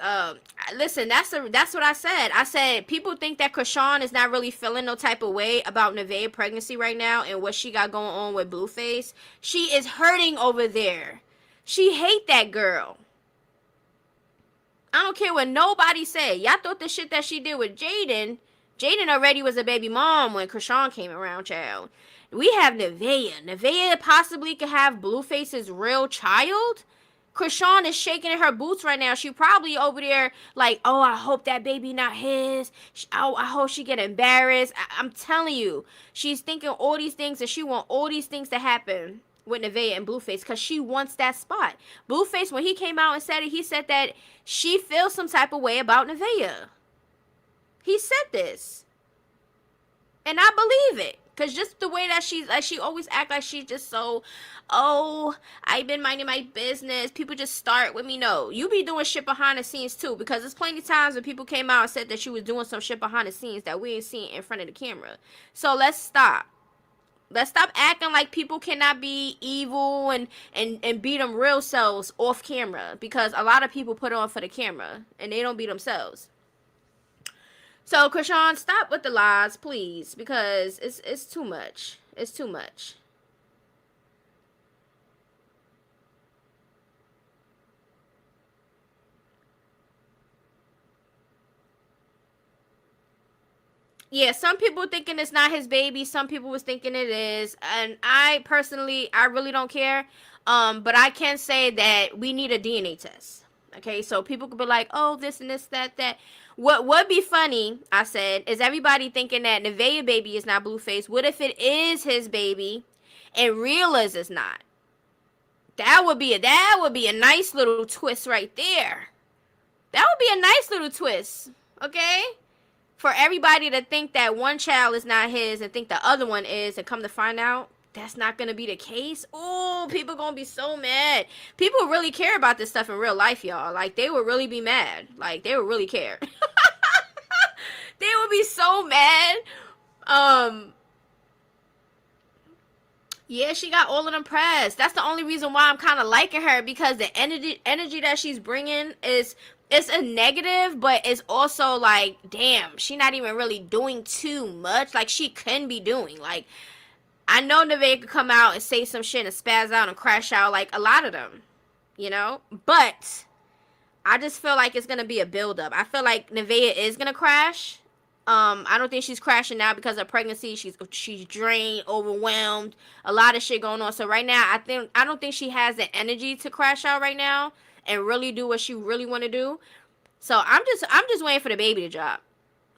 Listen, that's what I said. I said people think that Krishan is not really feeling no type of way about Nevaeh pregnancy right now and what she got going on with Blueface. She is hurting over there. She hate that girl. I don't care what nobody say. Y'all thought the shit that she did with Jaden. Jaden already was a baby mom when Krishan came around, child. We have Nevaeh. Nevaeh possibly could have Blueface's real child. Krishan is shaking in her boots right now. She probably over there like, oh, I hope that baby not his. Oh, I hope she get embarrassed. I'm telling you, she's thinking all these things and she want all these things to happen with Nevaeh and Blueface because she wants that spot. Blueface, when he came out and said it, he said that she feels some type of way about Nevaeh. He said this. And I believe it. Cause just the way that she's like, she always act like she's just so, oh, I've been minding my business. People just start with me. No, you be doing shit behind the scenes too. Because there's plenty of times when people came out and said that she was doing some shit behind the scenes that we ain't seen in front of the camera. So let's stop. Let's stop acting like people cannot be evil and be them real selves off camera. Because a lot of people put on for the camera and they don't be themselves. So, Krishan, stop with the lies, please, because it's too much. It's too much. Yeah, some people thinking it's not his baby. Some people was thinking it is. And I personally, I really don't care. But I can say that we need a DNA test. Okay, so people could be like, oh, this and this, that. What would be funny, I said, is everybody thinking that Nevaeh baby is not Blueface. What if it is his baby and realize it's not? That would be a nice little twist right there. That would be a nice little twist. Okay? For everybody to think that one child is not his and think the other one is and come to find out that's not going to be the case. Oh, people going to be so mad. People really care about this stuff in real life, y'all. Like, they would really be mad. Like, they would really care. They would be so mad. Yeah, she got all of them pressed. That's the only reason why I'm kind of liking her, because the energy that she's bringing is, it's a negative, but it's also like, damn, she not even really doing too much. Like, she can be doing. Like, I know Nevaeh could come out and say some shit and spaz out and crash out, like a lot of them, you know? But I just feel like it's going to be a buildup. I feel like Nevaeh is going to crash. I don't think she's crashing now because of pregnancy. She's drained, overwhelmed, a lot of shit going on. So right now, I don't think she has the energy to crash out right now and really do what she really want to do. So I'm just waiting for the baby to drop.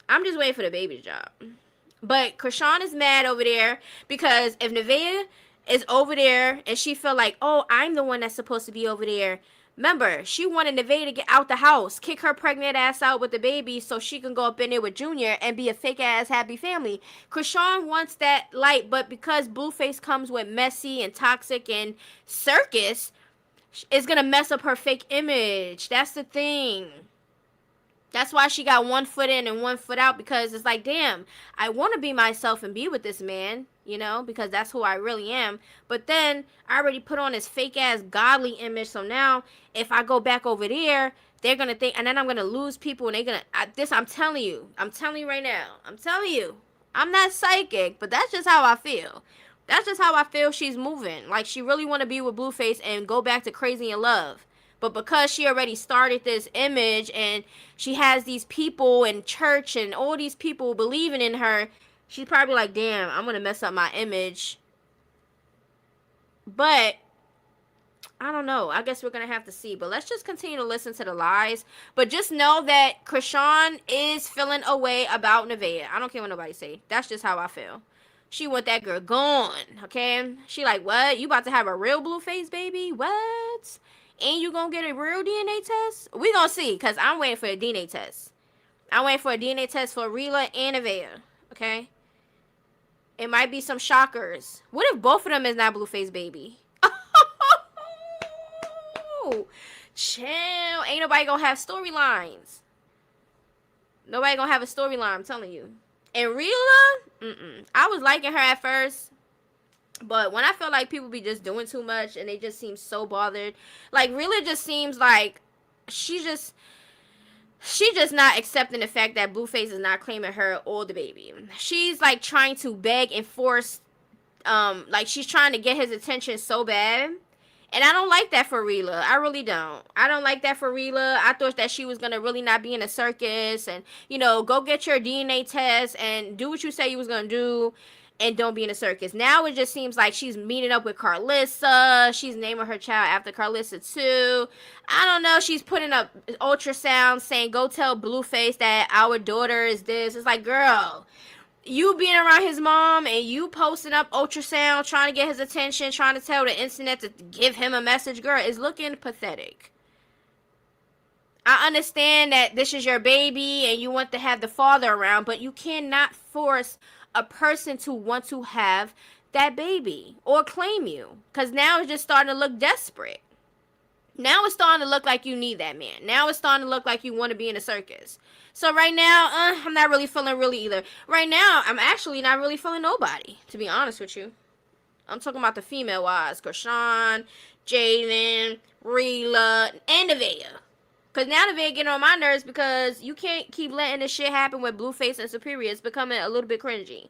I'm just waiting for the baby to drop. But Krishan is mad over there because if Nevaeh is over there and she feel like, oh, I'm the one that's supposed to be over there. Remember, she wanted Nevaeh to get out the house, kick her pregnant ass out with the baby so she can go up in there with Junior and be a fake ass happy family. Krishan wants that light, but because Blueface comes with messy and toxic and circus, it's going to mess up her fake image. That's the thing. That's why she got one foot in and one foot out, because it's like, damn, I want to be myself and be with this man, you know, because that's who I really am. But then I already put on this fake ass godly image. So now if I go back over there, they're going to think, and then I'm going to lose people and they're going to, I'm telling you right now, I'm not psychic, but that's just how I feel. That's just how I feel she's moving. Like, she really want to be with Blueface and go back to Crazy in Love. But because she already started this image and she has these people in church and all these people believing in her, she's probably like, damn, I'm going to mess up my image. But I don't know. I guess we're going to have to see. But let's just continue to listen to the lies. But just know that Krishan is feeling a way about Nevaeh. I don't care what nobody say. That's just how I feel. She want that girl gone, okay? She like, what? You about to have a real Blueface baby? What? And you gonna get a real DNA test? We gonna see, because I'm waiting for a DNA test. I'm waiting for a DNA test for Rila and Nevaeh, okay? It might be some shockers. What if both of them is not Blueface baby? Chill. Ain't nobody gonna have storylines. Nobody gonna have a storyline, I'm telling you. And Rila, I was liking her at first. But when I feel like people be just doing too much and they just seem so bothered. Like, Rila just seems like she just not accepting the fact that Blueface is not claiming her or the baby. She's like trying to beg and force, like she's trying to get his attention so bad. And I don't like that for Rila. I really don't. I don't like that for Rila. I thought that she was going to really not be in a circus and, you know, go get your DNA test and do what you say you was going to do and don't be in a circus. Now it just seems like she's meeting up with Carlissa. She's naming her child after Carlissa too. I don't know. She's putting up ultrasounds saying, go tell Blueface that our daughter is this. It's like, girl, you being around his mom and you posting up ultrasound, trying to get his attention, trying to tell the internet to give him a message, girl, is looking pathetic. I understand that this is your baby and you want to have the father around, but you cannot force a person to want to have that baby or claim you. Because now it's just starting to look desperate. Now it's starting to look like you need that man. Now it's starting to look like you want to be in a circus. So right now, I'm not really feeling really either. Right now, I'm actually not really feeling nobody, to be honest with you. I'm talking about the female wise. Chrisean, Jaden, Rila, and Nevaeh. Because now Nevaeh getting on my nerves because you can't keep letting this shit happen with Blueface and Superior. It's becoming a little bit cringy.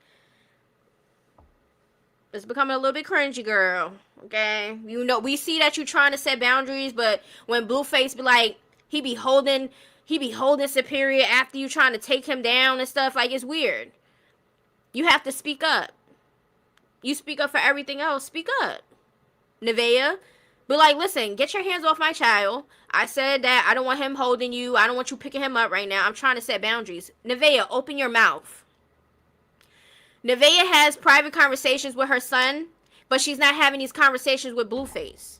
It's becoming a little bit cringy, girl. Okay? You know, we see that you're trying to set boundaries, but when Blueface be like, he be holding Superior after you trying to take him down and stuff, like, it's weird. You have to speak up. You speak up for everything else. Speak up. Nevaeh, be like, listen, get your hands off my child. I said that I don't want him holding you. I don't want you picking him up right now. I'm trying to set boundaries. Nevaeh, open your mouth. Nevaeh has private conversations with her son, but she's not having these conversations with Blueface.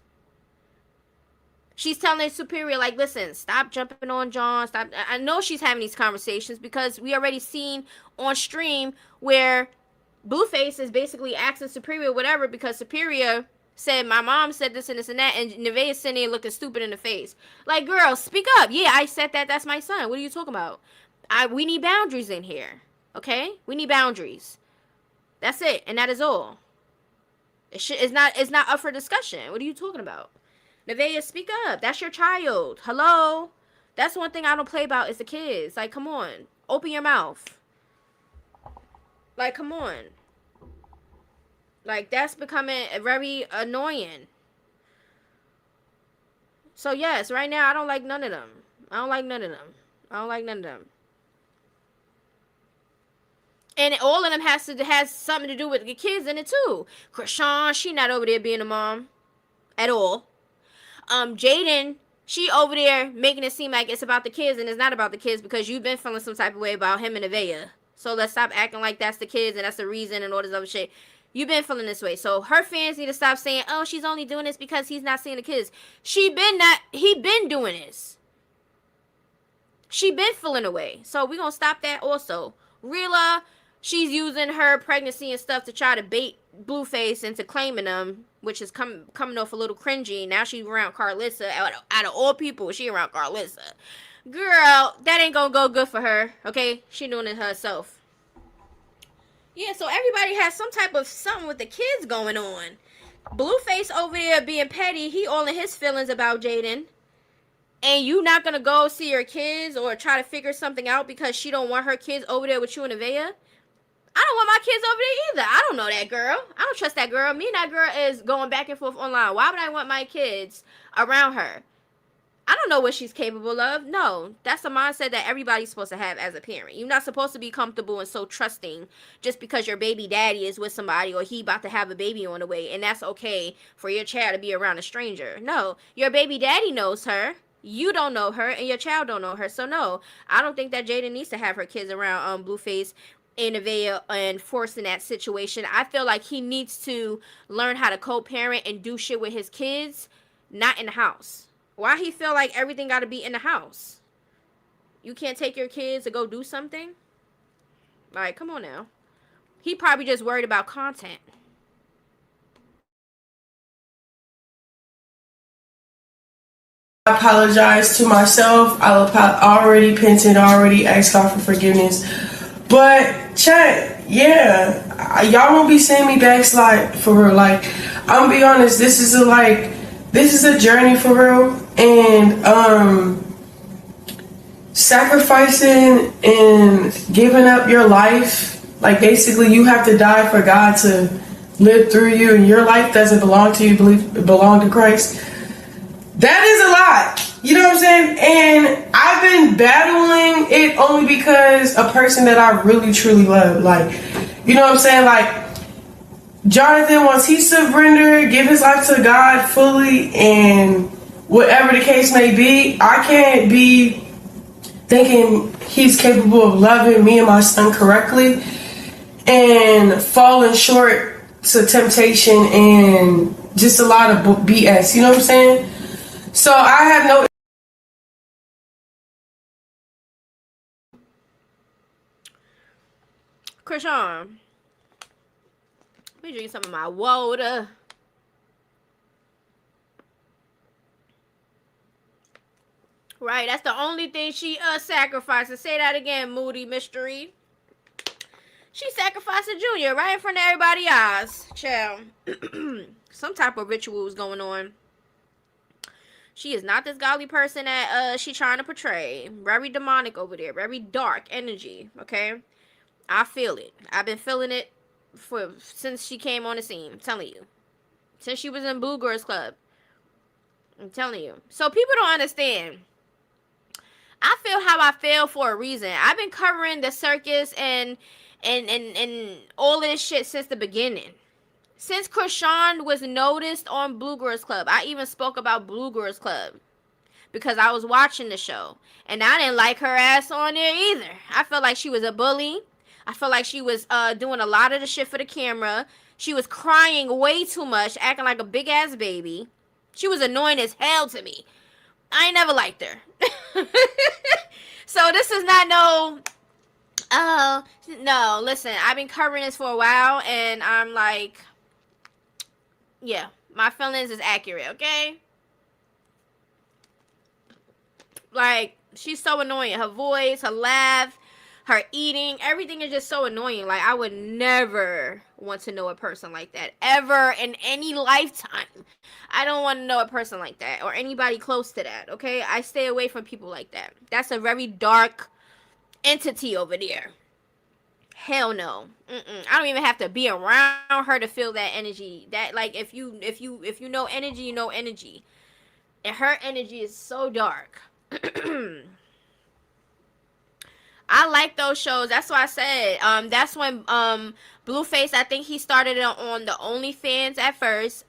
She's telling Superior, like, listen, stop jumping on John. Stop. I know she's having these conversations because we already seen on stream where Blueface is basically asking Superior whatever because Superior said, my mom said this and this and that, and Nevaeh is sitting there looking stupid in the face. Like, girl, speak up. Yeah, I said that. That's my son. What are you talking about? We need boundaries in here. Okay? We need boundaries. That's it. And that is all. It's not up for discussion. What are you talking about? Nevaeh, speak up. That's your child. Hello? That's one thing I don't play about is the kids. Like, come on. Open your mouth. Like, come on. Like, that's becoming very annoying. So, yes, right now, I don't like none of them. I don't like none of them. And all of them has something to do with the kids in it, too. Chrisean, she not over there being a mom. At all. Jaden, she over there making it seem like it's about the kids, and it's not about the kids because you've been feeling some type of way about him and Nevaeh. So let's stop acting like that's the kids and that's the reason and all this other shit. You've been feeling this way. So her fans need to stop saying, oh, she's only doing this because he's not seeing the kids. He been doing this. She been feeling away. So we're going to stop that also. Rila, she's using her pregnancy and stuff to try to bait Blueface into claiming them, which is coming off a little cringy. Now she's around Carlissa. Out of all people, she around Carlissa. Girl, that ain't gonna go good for her. Okay? She doing it herself. Yeah, so everybody has some type of something with the kids going on. Blueface over there being petty. He all in his feelings about Jaden. And you not gonna go see your kids or try to figure something out because she don't want her kids over there with you and Nevaeh? I don't want my kids over there either. I don't know that girl. I don't trust that girl. Me and that girl is going back and forth online. Why would I want my kids around her? I don't know what she's capable of. No, that's the mindset that everybody's supposed to have as a parent. You're not supposed to be comfortable and so trusting just because your baby daddy is with somebody or he about to have a baby on the way, and that's okay for your child to be around a stranger. No, your baby daddy knows her. You don't know her, and your child don't know her. So no, I don't think that Jaden needs to have her kids around Blueface and Nevaeh and forcing that situation. I feel like he needs to learn how to co-parent and do shit with his kids, not in the house. Why he feel like everything got to be in the house? You can't take your kids to go do something? Like, come on now. He probably just worried about content. I apologize to myself. I already repented, already asked God for forgiveness. But chat, yeah, y'all won't be seeing me backslide for real. Like, I'm gonna be honest, this is a journey for real, and sacrificing and giving up your life, like basically you have to die for God to live through you, and your life doesn't belong to you, believe it belong to Christ. That is a lot. You know what I'm saying? And I've been battling it only because a person that I really truly love. Like, you know what I'm saying? Like, Jonathan, once he surrendered, give his life to God fully, and whatever the case may be, I can't be thinking he's capable of loving me and my son correctly and falling short to temptation and just a lot of BS. You know what I'm saying? So I have no. Chrisean, let me drink some of my water. Right, that's the only thing she sacrificed. Say that again, Moody Mystery. She sacrificed a Junior right in front of everybody's eyes. Child. Some type of ritual is going on. She is not this godly person that she trying to portray. Very demonic over there. Very dark energy. Okay? I feel it. I've been feeling it since she came on the scene. I'm telling you. Since she was in Blue Girls Club. I'm telling you. So people don't understand. I feel how I feel for a reason. I've been covering the circus and all of this shit since the beginning. Since Chrisean was noticed on Blue Girls Club, I even spoke about Blue Girls Club because I was watching the show. And I didn't like her ass on there either. I felt like she was a bully. I felt like she was doing a lot of the shit for the camera. She was crying way too much, acting like a big ass baby. She was annoying as hell to me. I ain't never liked her. So this is not no, listen, I've been covering this for a while, and I'm like, yeah, my feelings is accurate, okay? Like, she's so annoying. Her voice, her laugh, her eating, everything is just so annoying. Like, I would never want to know a person like that ever in any lifetime. I don't want to know a person like that or anybody close to that, okay? I stay away from people like that. That's a very dark entity over there. Hell no. I don't even have to be around her to feel that energy. That, like, if you know energy, you know energy. And her energy is so dark. I like those shows. That's why I said that's when Blueface, I think he started it on the OnlyFans at first.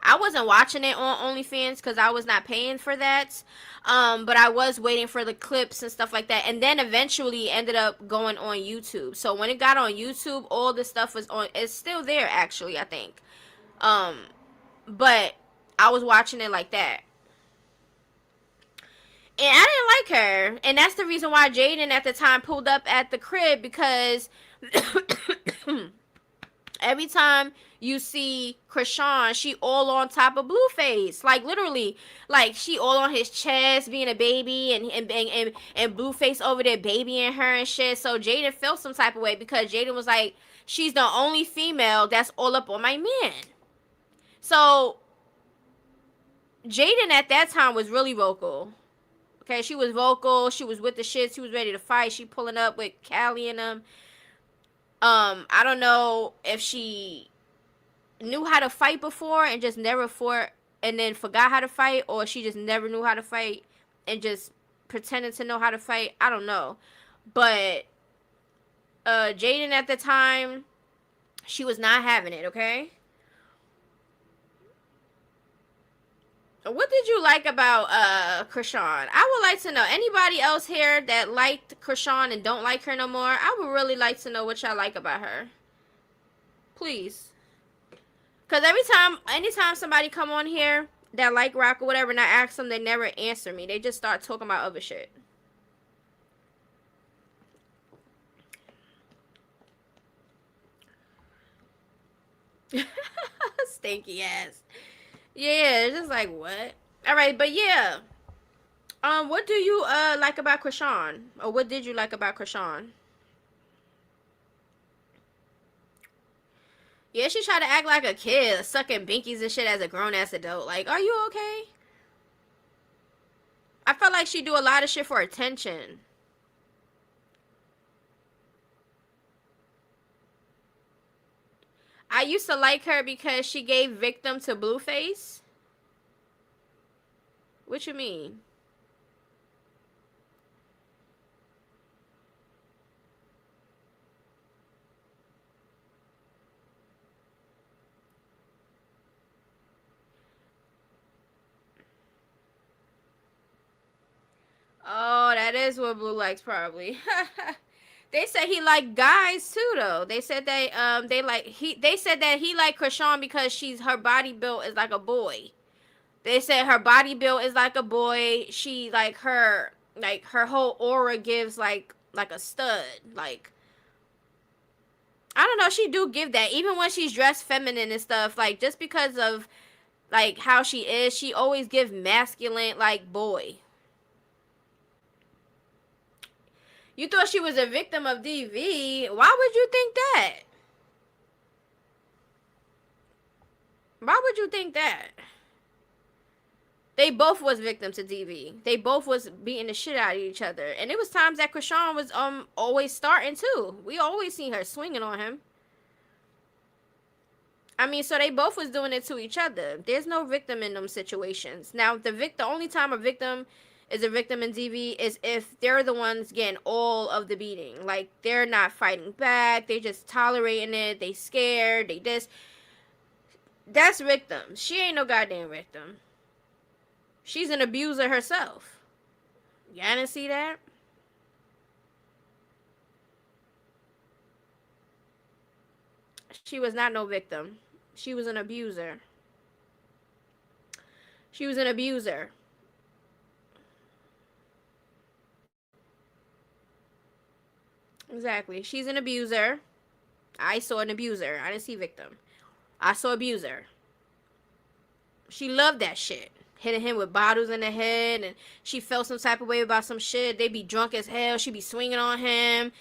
I wasn't watching it on OnlyFans because I was not paying for that. But I was waiting for the clips and stuff like that. And then eventually ended up going on YouTube. So when it got on YouTube, all the stuff was on. It's still there, actually, I think. But I was watching it like that. And I didn't like her. And that's the reason why Jaden at the time pulled up at the crib, because every time you see Chrisean, she all on top of Blueface. Like, literally, like, she all on his chest being a baby, and Blueface over there babying her and shit. So Jaden felt some type of way because Jaden was like, she's the only female that's all up on my man. So Jaden at that time was really vocal. Okay, she was vocal. She was with the shit. She was ready to fight. She pulling up with Callie and them. I don't know if she knew how to fight before and just never fought and then forgot how to fight, or she just never knew how to fight and just pretended to know how to fight. I don't know. But Jaden at the time, she was not having it, okay? What did you like about Chrisean? I would like to know. Anybody else here that liked Chrisean and don't like her no more? I would really like to know what y'all like about her. Please. Because anytime somebody come on here that like rock or whatever and I ask them, they never answer me. They just start talking about other shit. Stinky ass. Yeah, it's just like what? All right, but yeah. What do you like about Chrisean, or what did you like about Chrisean? Yeah, she tried to act like a kid, sucking binkies and shit as a grown ass adult. Like, are you okay? I felt like she do a lot of shit for attention. I used to like her because she gave victim to Blueface. What you mean? Oh, that is what Blue likes probably. They said he liked guys too though. They said they said that he liked Chrisean because her body built is like a boy. They said her body built is like a boy. She like her whole aura gives like a stud. Like I don't know, she do give that even when she's dressed feminine and stuff. Like just because of like how she is, she always give masculine like boy. You thought she was a victim of DV. Why would you think that? Why would you think that? They both was victims to DV. They both was beating the shit out of each other. And it was times that Chrisean was always starting too. We always seen her swinging on him. I mean, so they both was doing it to each other. There's no victim in them situations. Now, the only time a victim is a victim in DV is if they're the ones getting all of the beating. Like, they're not fighting back. They just tolerating it. They scared. They just... That's victim. She ain't no goddamn victim. She's an abuser herself. Y'all didn't see that? She was not no victim. She was an abuser. She was an abuser. Exactly. She's an abuser. I saw an abuser. I didn't see victim. I saw abuser. She loved that shit. Hitting him with bottles in the head, and she felt some type of way about some shit. They be drunk as hell. She be swinging on him.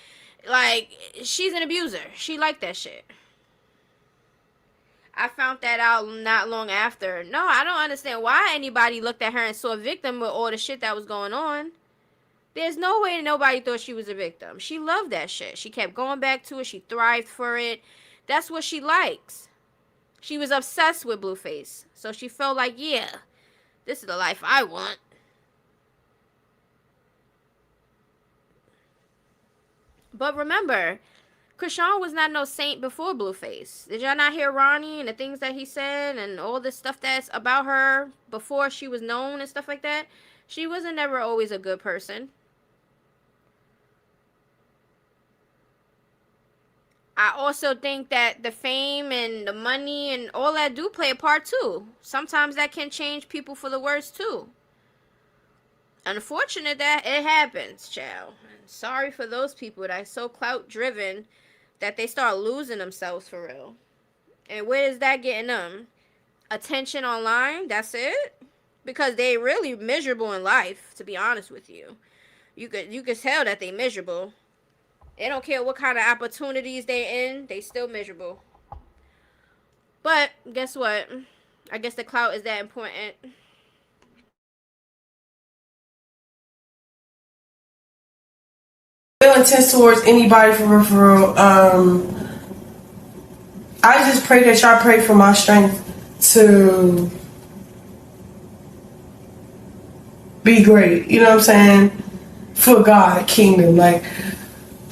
Like, she's an abuser. She liked that shit. I found that out not long after. No, I don't understand why anybody looked at her and saw a victim with all the shit that was going on. There's no way nobody thought she was a victim. She loved that shit. She kept going back to it. She thrived for it. That's what she likes. She was obsessed with Blueface. So she felt like, yeah, this is the life I want. But remember, Chrisean was not no saint before Blueface. Did y'all not hear Ronnie and the things that he said and all the stuff that's about her before she was known and stuff like that? She wasn't never always a good person. I also think that the fame and the money and all that do play a part too. Sometimes that can change people for the worse too. Unfortunate that it happens, child. Sorry for those people that are so clout driven that they start losing themselves for real. And where is that getting them? Attention online, that's it? Because they really miserable in life, to be honest with you. You could tell that they miserable. They don't care what kind of opportunities they in, they still miserable. But guess what? I guess the clout is that important. Ill intense towards anybody for real. I just pray that y'all pray for my strength to be great. You know what I'm saying? For God, kingdom. Like,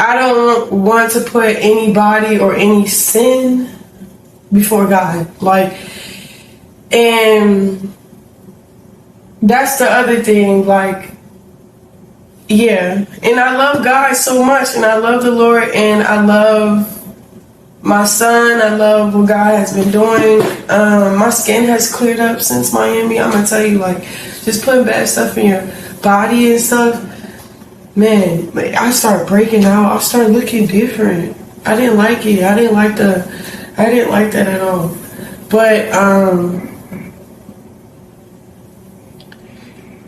I don't want to put anybody or any sin before God. Like, and that's the other thing. Like, yeah. And I love God so much, and I love the Lord, and I love my son. I love what God has been doing. My skin has cleared up since Miami. I'm gonna tell you, like, just putting bad stuff in your body and stuff. Man, I started breaking out. I started looking different. I didn't like it. I didn't like that at all. But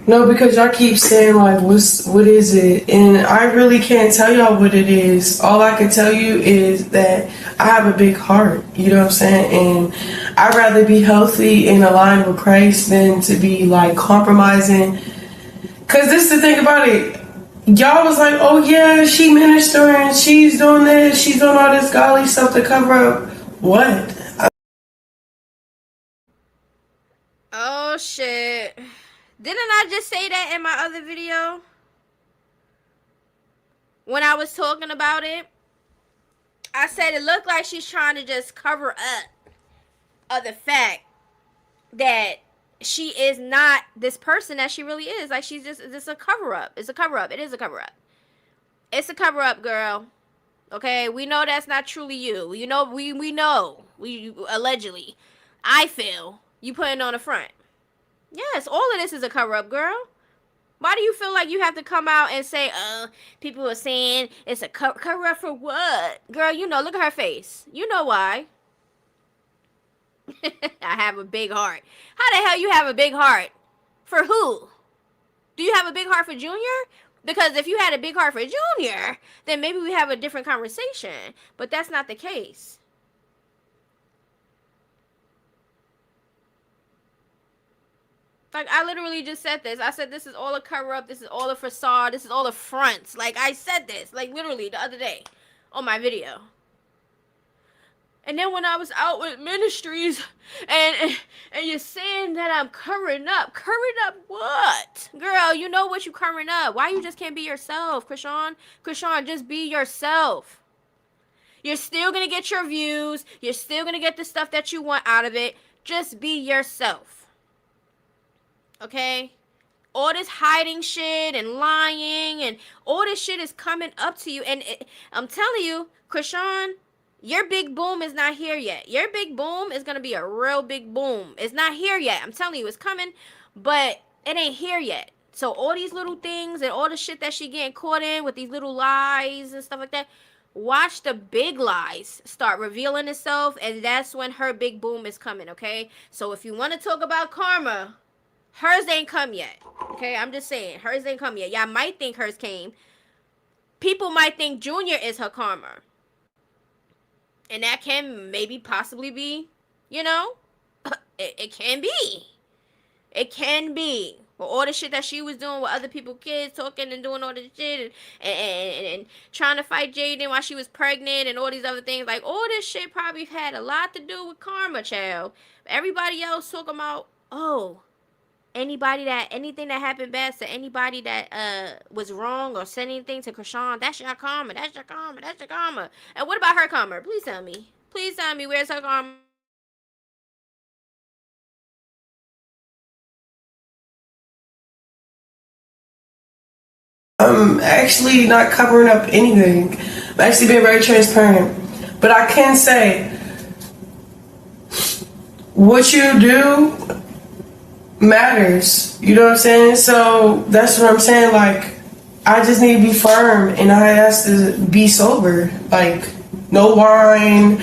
no, because y'all keep saying like, what is it? And I really can't tell y'all what it is. All I can tell you is that I have a big heart. You know what I'm saying? And I'd rather be healthy and aligned with Christ than to be like compromising. Cause this is the thing about it. Y'all was like, oh yeah, she ministering, she's doing this, she's doing all this godly stuff to cover up what? Oh shit. Didn't I just say that in my other video? When I was talking about it, I said it looked like she's trying to just cover up of the fact that she is not this person that she really is. Like she's just a cover up. It's a cover up. It is a cover up. It's a cover up, girl. Okay, we know that's not truly you. You know, we know. We allegedly. I feel you putting on a front. Yes, all of this is a cover up, girl. Why do you feel like you have to come out and say, people are saying it's a cover up for what? Girl, you know, look at her face. You know why. I have a big heart. How the hell you have a big heart? For who? Do you have a big heart for Junior? Because if you had a big heart for Junior, then maybe we have a different conversation. But that's not the case. Like, I literally just said this. I said this is all a cover-up. This is all a facade. This is all a front. Like, I said this. Like, literally the other day on my video. And then when I was out with ministries and you're saying that I'm covering up what? Girl, you know what you covering up. Why you just can't be yourself, chrisean? chrisean, just be yourself. You're still going to get your views. You're still going to get the stuff that you want out of it. Just be yourself. Okay? All this hiding shit and lying and all this shit is coming up to you. And I'm telling you, chrisean, your big boom is not here yet. Your big boom is going to be a real big boom. It's not here yet. I'm telling you, it's coming, but it ain't here yet. So all these little things and all the shit that she getting caught in with these little lies and stuff like that, watch the big lies start revealing itself, and that's when her big boom is coming, okay? So if you want to talk about karma, hers ain't come yet, okay? I'm just saying, hers ain't come yet. Y'all might think hers came. People might think Junior is her karma. And that can maybe possibly be, you know, it can be. It can be. But all the shit that she was doing with other people's kids, talking and doing all this shit and trying to fight Jaden while she was pregnant and all these other things. Like, all this shit probably had a lot to do with karma, child. Everybody else talking about, oh, anything that happened bad to anybody that was wrong or said anything to chrisean, that's your karma, that's your karma, that's your karma. And what about her karma? Please tell me, where's her karma? I'm actually not covering up anything. I'm actually being very transparent. But I can say, what you do matters. You know what I'm saying? So that's what I'm saying. Like, I just need to be firm, and I have to be sober. Like, no wine,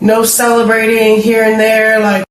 no celebrating here and there. Like,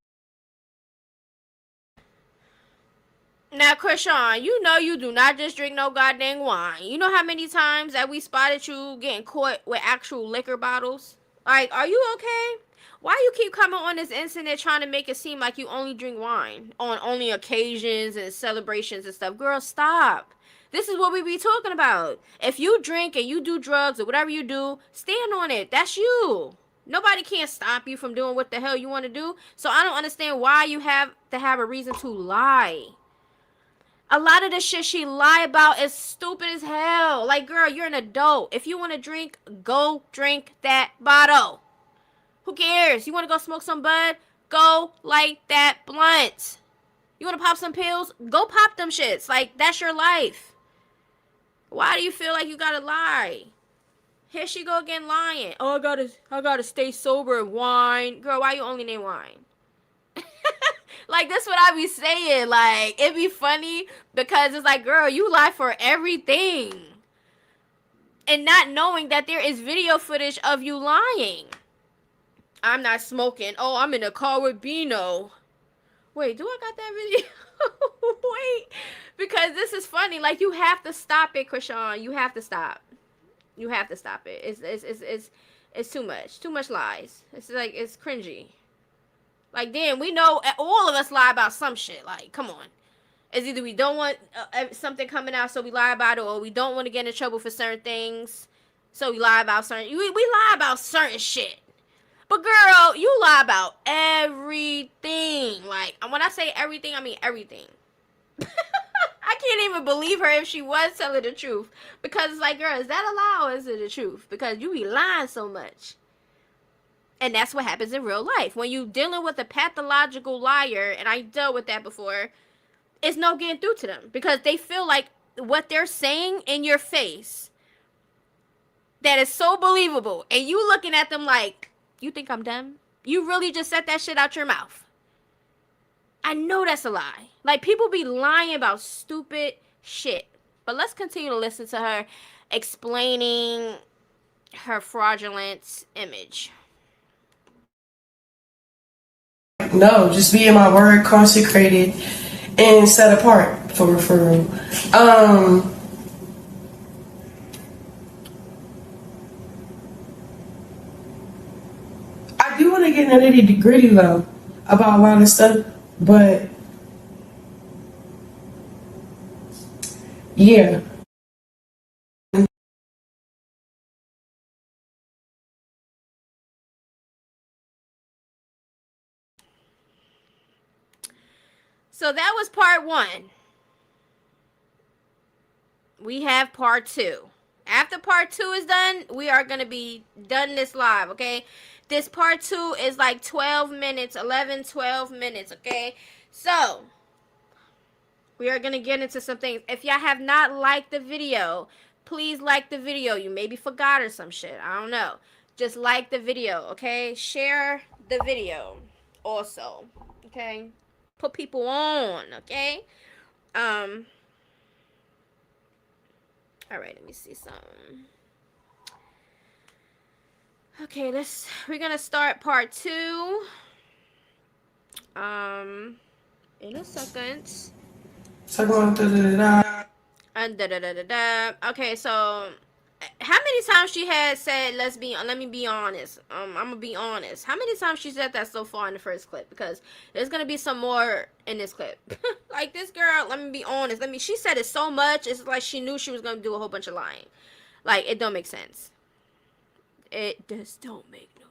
Now, chrisean, you know you do not just drink no goddamn wine. You know how many times that we spotted you getting caught with actual liquor bottles? Like, are you okay? Why you keep coming on this incident trying to make it seem like you only drink wine on only occasions and celebrations and stuff? Girl, stop. This is what we be talking about. If you drink and you do drugs or whatever you do, stand on it. That's you. Nobody can stop you from doing what the hell you want to do. So I don't understand why you have to have a reason to lie. A lot of the shit she lie about is stupid as hell. Like, girl, you're an adult. If you want to drink, go drink that bottle. Who cares? You want to go smoke some bud? Go light that blunt. You want to pop some pills? Go pop them shits. Like, that's your life. Why do you feel like you gotta lie? Here she go again lying. Oh, I gotta stay sober and wine. Girl, why you only name wine? Like, that's what I be saying. Like, it be funny because it's like, girl, you lie for everything. And not knowing that there is video footage of you lying. I'm not smoking. Oh, I'm in a car with Bino. Wait, do I got that video? Wait, because this is funny. Like, you have to stop it, Chrisean. You have to stop. You have to stop it. It's too much. Too much lies. It's like, it's cringy. Like, damn, we know all of us lie about some shit. Like, come on. It's either we don't want something coming out, so we lie about it, or we don't want to get in trouble for certain things, so we lie about certain. We lie about certain shit. But girl, you lie about everything. Like, when I say everything, I mean everything. I can't even believe her if she was telling the truth. Because it's like, girl, is that a lie or is it the truth? Because you be lying so much. And that's what happens in real life. When you dealing with a pathological liar, and I dealt with that before, it's no getting through to them. Because they feel like what they're saying in your face, that is so believable. And you looking at them like, you think I'm dumb? You really just said that shit out your mouth. I know that's a lie. Like, people be lying about stupid shit. But let's continue to listen to her explaining her fraudulent image. No, just be in my word, consecrated and set apart for referral. I do want to get in the nitty gritty though about a lot of stuff, but yeah. So that was part 1. We have part 2. After part 2 is done, we are going to be done this live, okay? This part 2 is like 12 minutes, 11, 12 minutes, okay? So, we are going to get into some things. If y'all have not liked the video, please like the video. You maybe forgot or some shit. I don't know. Just like the video, okay? Share the video also, okay? Put people on, okay? All right, let me see something. Okay, we're gonna start part 2. In a second. Okay, so how many times she had said let me be honest. I'm gonna be honest. How many times she said that so far in the first clip? Because there's gonna be some more in this clip. Like, this girl, let me be honest. She said it so much, it's like she knew she was gonna do a whole bunch of lying. Like, it don't make sense. It just don't make no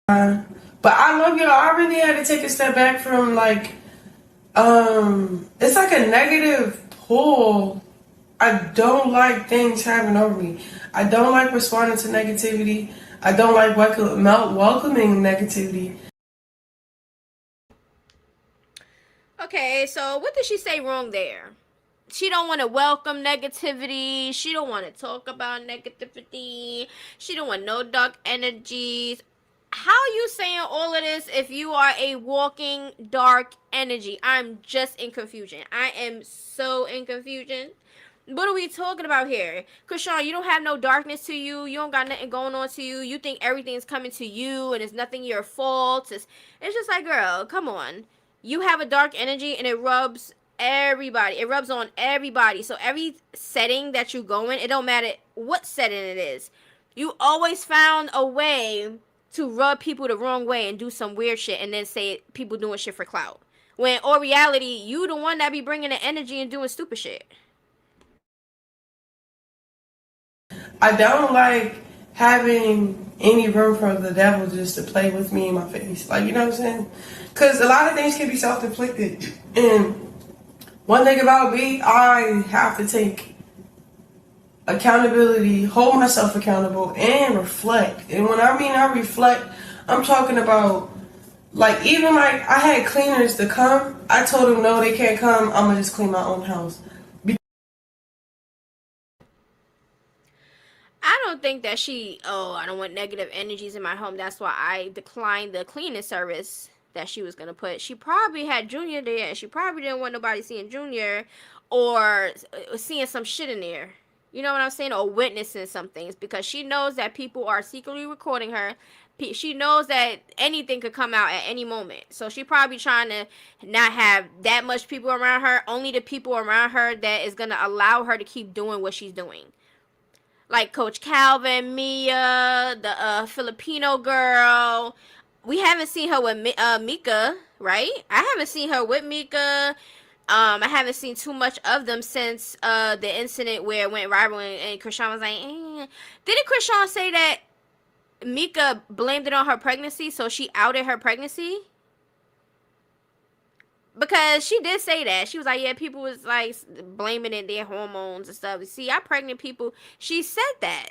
sense. But I love y'all. I really had to take a step back from like, it's like a negative pull. I don't like things happening over me. I don't like responding to negativity. I don't like welcoming negativity. Okay, so what did she say wrong there? She don't want to welcome negativity. She don't want to talk about negativity. She don't want no dark energies. How are you saying all of this if you are a walking dark energy? I'm just in confusion. I am so in confusion. What are we talking about here? Chrisean, you don't have no darkness to you. You don't got nothing going on to you. You think everything's coming to you and it's nothing your fault. It's just like, girl, come on. You have a dark energy and it rubs everybody. It rubs on everybody. So every setting that you go in, it don't matter what setting it is. You always found a way to rub people the wrong way and do some weird shit and then say people doing shit for clout. When in reality, you the one that be bringing the energy and doing stupid shit. I don't like having any room for the devil just to play with me in my face. Like, you know what I'm saying? Because a lot of things can be self-inflicted. And one thing about me, I have to take accountability, hold myself accountable, and reflect. And when I mean I reflect, I'm talking about, like, even like I had cleaners to come. I told them, no, they can't come. I'm going to just clean my own house. I don't think that I don't want negative energies in my home. That's why I declined the cleaning service that she was going to put. She probably had Junior there, and she probably didn't want nobody seeing Junior or seeing some shit in there. You know what I'm saying? Or witnessing some things, because she knows that people are secretly recording her. she knows that anything could come out at any moment. So she probably trying to not have that much people around her. Only the people around her that is gonna allow her to keep doing what she's doing. Like Coach Calvin, Mia, the Filipino girl. We haven't seen her with Mika, right? I haven't seen her with Mika. I haven't seen too much of them since the incident where it went viral and Chrisean was like, eh. Didn't Chrisean say that Mika blamed it on her pregnancy, so she outed her pregnancy? Because she did say that. She was like, yeah, people was like blaming it their hormones and stuff. See, I pregnant people. She said that.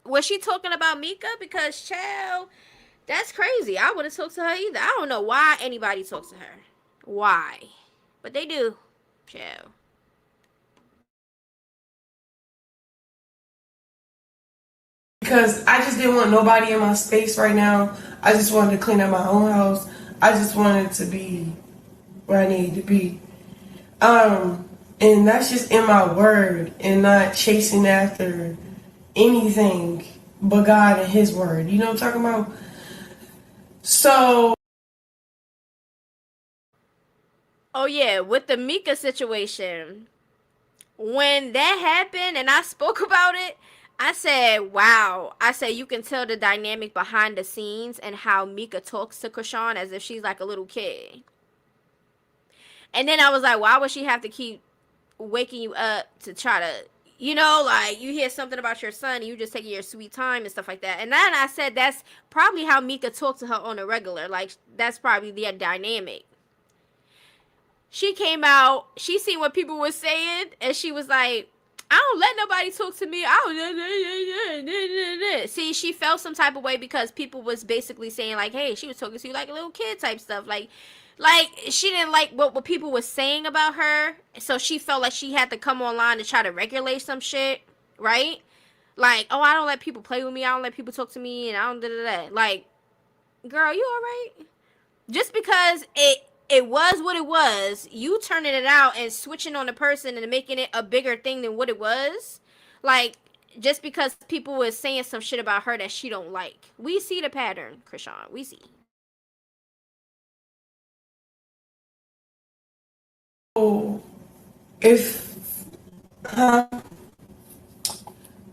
Was she talking about Mika? Because, child, that's crazy. I wouldn't talk to her either. I don't know why anybody talks to her. Why? But they do. Child. Because I just didn't want nobody in my space right now. I just wanted to clean up my own house. I just wanted to be where I needed to be. And that's just in my word and not chasing after anything but God and His word. You know what I'm talking about? So. Oh, yeah, with the Mika situation, when that happened and I spoke about it, I said, wow. I said, you can tell the dynamic behind the scenes and how Mika talks to Chrisean as if she's like a little kid. And then I was like, why would she have to keep waking you up to try to, you know, like you hear something about your son and you just taking your sweet time and stuff like that. And then I said, that's probably how Mika talked to her on a regular. Like, that's probably their dynamic. She came out, she seen what people were saying, and she was like, I don't let nobody talk to me. I don't. See, she felt some type of way because people was basically saying like, hey, she was talking to you like a little kid type stuff. Like she didn't like what people was saying about her, so she felt like she had to come online to try to regulate some shit, right? Like, oh, I don't let people play with me. I don't let people talk to me, and I don't da. Like, girl, you all right? Just because it was what it was, you turning it out and switching on the person and making it a bigger thing than what it was, like, just because people was saying some shit about her that she don't like. We see the pattern, Chrisean. We see. Oh, if,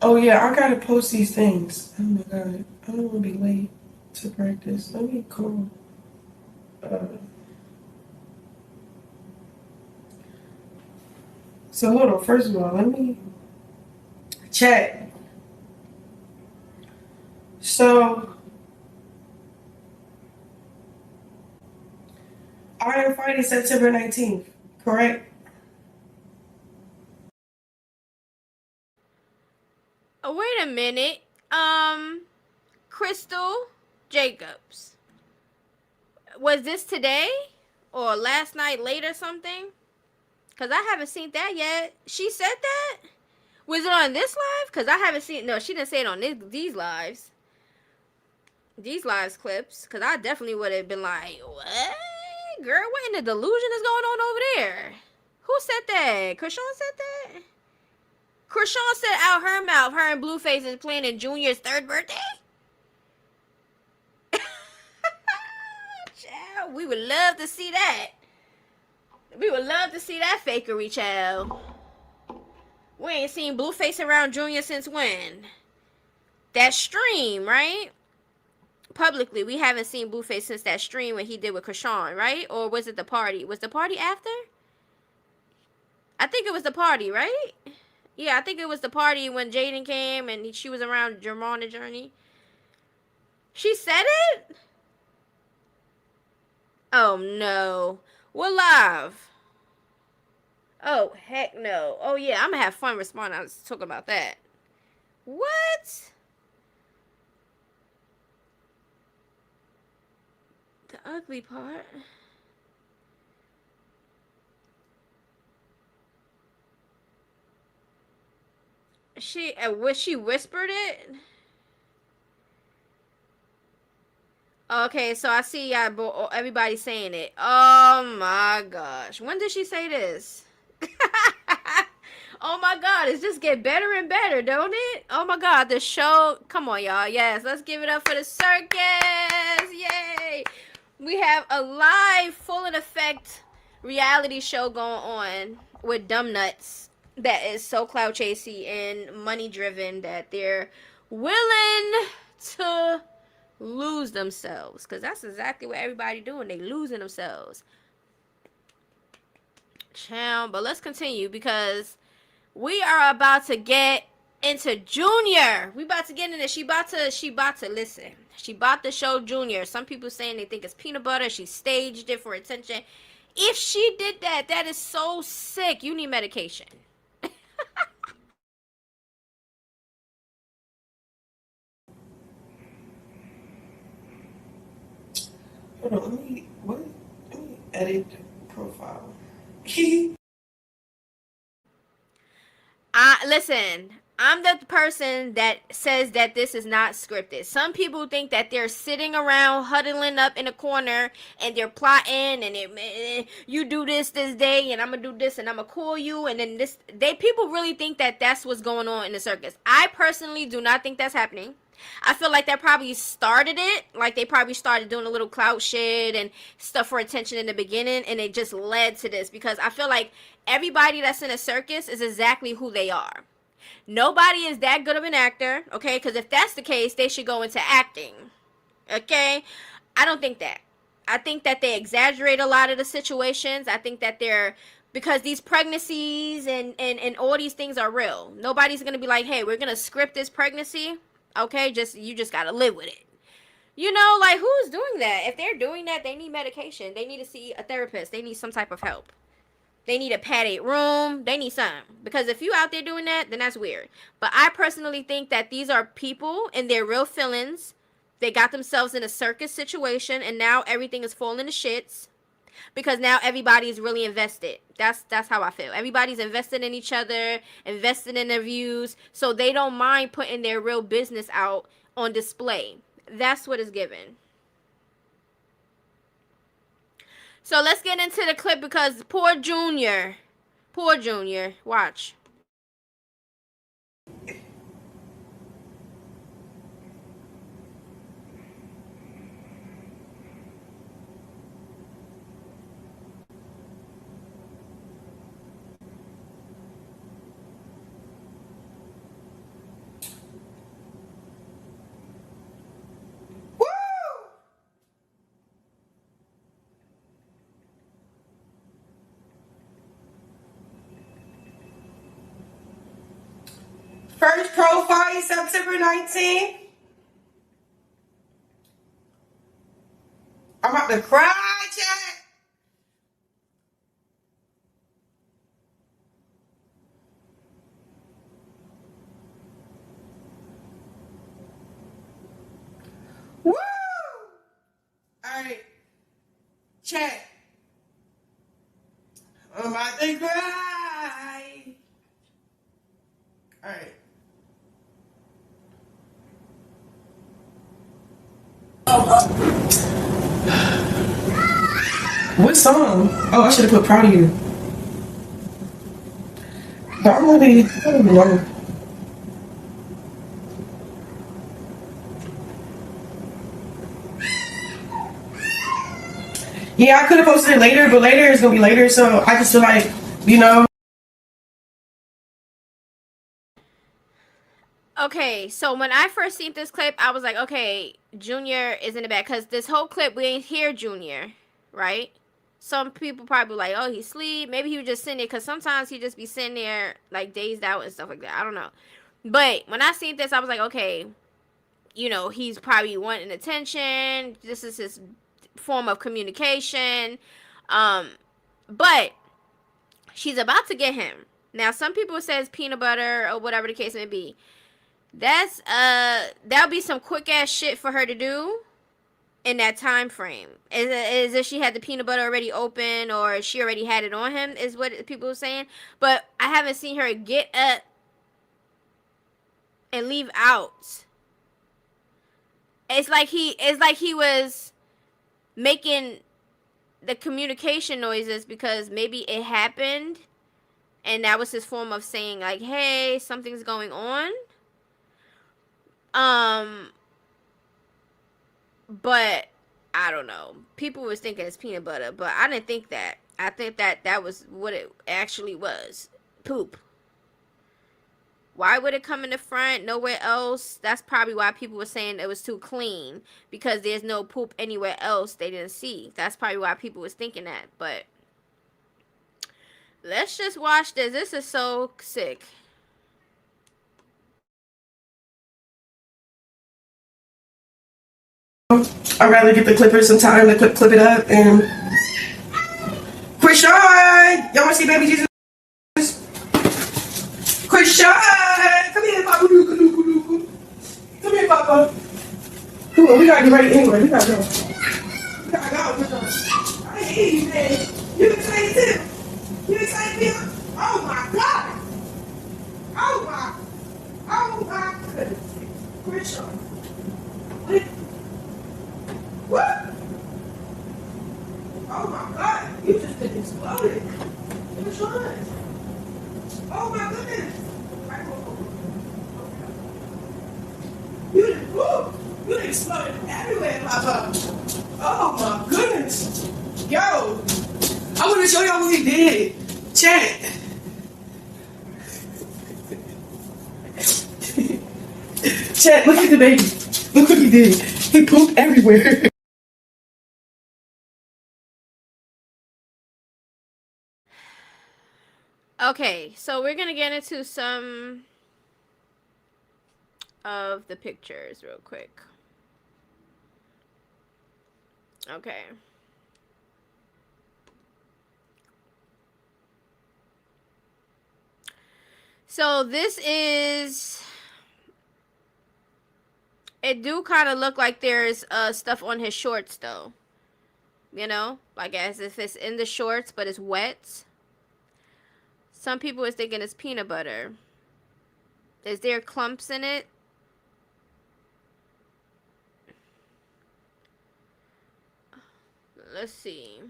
oh yeah, I gotta post these things. Oh my god, I don't want to be late to practice. Let me call. So hold on. First of all, let me check. So Iron Friday, September 19th, correct? Oh, wait a minute. Crystal Jacobs. Was this today or last night late or something? Because I haven't seen that yet. She said that? Was it on this live? Because I haven't seen. No, she didn't say it on these lives. These lives clips. Because I definitely would have been like, what? Girl, what in the delusion is going on over there? Who said that? Chrisean said that? Chrisean said out her mouth, her and Blueface is planning Junior's 3rd birthday? Child, we would love to see that. We would love to see that fakery, child. We ain't seen Blueface around Junior since when? That stream, right? Publicly, we haven't seen Blueface since that stream when he did with Chrisean, right? Or was it the party? Was the party after? I think it was the party, right? Yeah, I think it was the party when Jaden came and she was around Jermon and Journey. She said it? Oh, no. We're live. Oh, heck no. Oh, yeah, I'm gonna have fun responding. I was talking about that. What? The ugly part? She whispered it? Okay, so I see everybody saying it. Oh my gosh. When did she say this? Oh my God, it's just get better and better, don't it? Oh my God, the show. Come on, y'all. Yes, let's give it up for the circus. Yay. We have a live, full in effect reality show going on with dumb nuts that is so cloud chasey and money driven that they're willing to lose themselves. Because that's exactly what everybody doing. They losing themselves. But let's continue because we are about to get into Junior. We about to get into. She about to listen. She about to show Junior. Some people saying they think it's peanut butter. She staged it for attention. If she did that, that is so sick. You need medication. Hold on, let me edit profile. Listen, I'm the person that says that this is not scripted. Some people think that they're sitting around huddling up in a corner and they're plotting and you do this day and I'm gonna do this and I'm gonna call you and then this. People really think that that's what's going on in the circus. I personally do not think that's happening. I feel like that probably started it. Like they probably started doing a little clout shit and stuff for attention in the beginning, and it just led to this because I feel like everybody that's in a circus is exactly who they are. Nobody is that good of an actor, okay? Because if that's the case, they should go into acting, okay? I don't think that. I think that they exaggerate a lot of the situations. I think that because these pregnancies and all these things are real. Nobody's going to be like, hey, we're going to script this pregnancy. Okay, you just gotta live with it. You know, like who's doing that? If they're doing that, they need medication. They need to see a therapist. They need some type of help. They need a padded room. They need something. Because if you out there doing that, then that's weird. But I personally think that these are people and their real feelings. They got themselves in a circus situation and now everything is falling to shits. Because now everybody's really invested. That's how I feel. Everybody's invested in each other, invested in their views, so they don't mind putting their real business out on display. That's what is given. So let's get into the clip because poor Junior. Watch. First pro fight, September 19th. I'm about to cry, chat. Woo! Alright. Chat. I'm about to cry. Alright. What song? Oh, I should have put Proud of You. But I don't even know. Yeah, I could have posted it later, but later is going to be later, so I just feel like, you know. Okay, so when I first seen this clip, I was like, okay, Junior is in the back. Because this whole clip, we ain't hear Junior, right? Some people probably like, oh, he sleep. Maybe he was just sitting there. Because sometimes he just be sitting there, like, dazed out and stuff like that. I don't know. But when I seen this, I was like, okay, you know, he's probably wanting attention. This is his form of communication. But she's about to get him. Now, some people says peanut butter or whatever the case may be. That'll be some quick ass shit for her to do in that time frame. Is if she had the peanut butter already open or she already had it on him, is what people are saying. But I haven't seen her get up and leave out. It's like he was making the communication noises because maybe it happened And that was his form of saying like, hey, something's going on. But I don't know. People was thinking it's peanut butter, but I didn't think that. I think that that was what it actually was. Poop. Why would it come in the front? Nowhere else. That's probably why people were saying it was too clean, because there's no poop anywhere else they didn't see. That's probably why people was thinking that. But let's just watch this. This is so sick. I'd rather get the clippers some time to clip it up and Chrisean! Y'all wanna see baby Jesus? Chrisean! Come here, Papa. Come here, Papa. Come on, we gotta get ready anyway. We gotta go. We gotta go. I hear you, man. You excited too? You excited too? Oh my God! Oh my goodness. Chrisean. What? Oh my God, you just been exploded. Chrisean. Oh my goodness. You done exploded everywhere, Papa. Oh my goodness. Yo, I want to show y'all what he did. Chat. Chat, look at the baby. Look what he did. He pooped everywhere. Okay, so we're gonna get into some of the pictures real quick. Okay. So this is, it do kind of look like there's stuff on his shorts though. You know, like as if it's in the shorts, but it's wet. Some people is thinking it's peanut butter. Is there clumps in it? Let's see.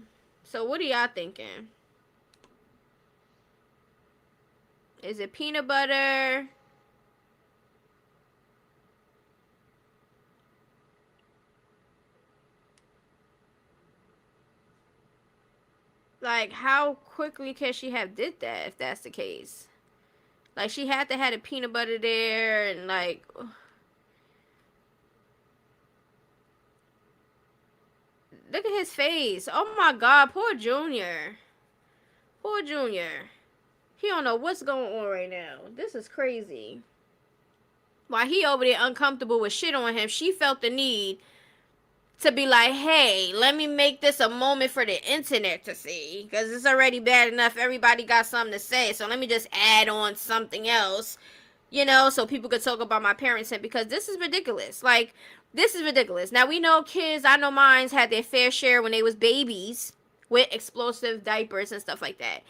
So what are y'all thinking? Is it peanut butter? Like, how quickly can she have did that if that's the case? Like, she had to have the peanut butter there and like... Look at his face. Oh my God, poor Junior. Poor Junior. He don't know what's going on right now. This is crazy. While he over there uncomfortable with shit on him, she felt the need to be like, hey, let me make this a moment for the internet to see. Because it's already bad enough. Everybody got something to say. So let me just add on something else. You know, so people could talk about my parenting. Because this is ridiculous. Like, this is ridiculous. Now, we know kids, I know mines had their fair share when they was babies with explosive diapers and stuff like that.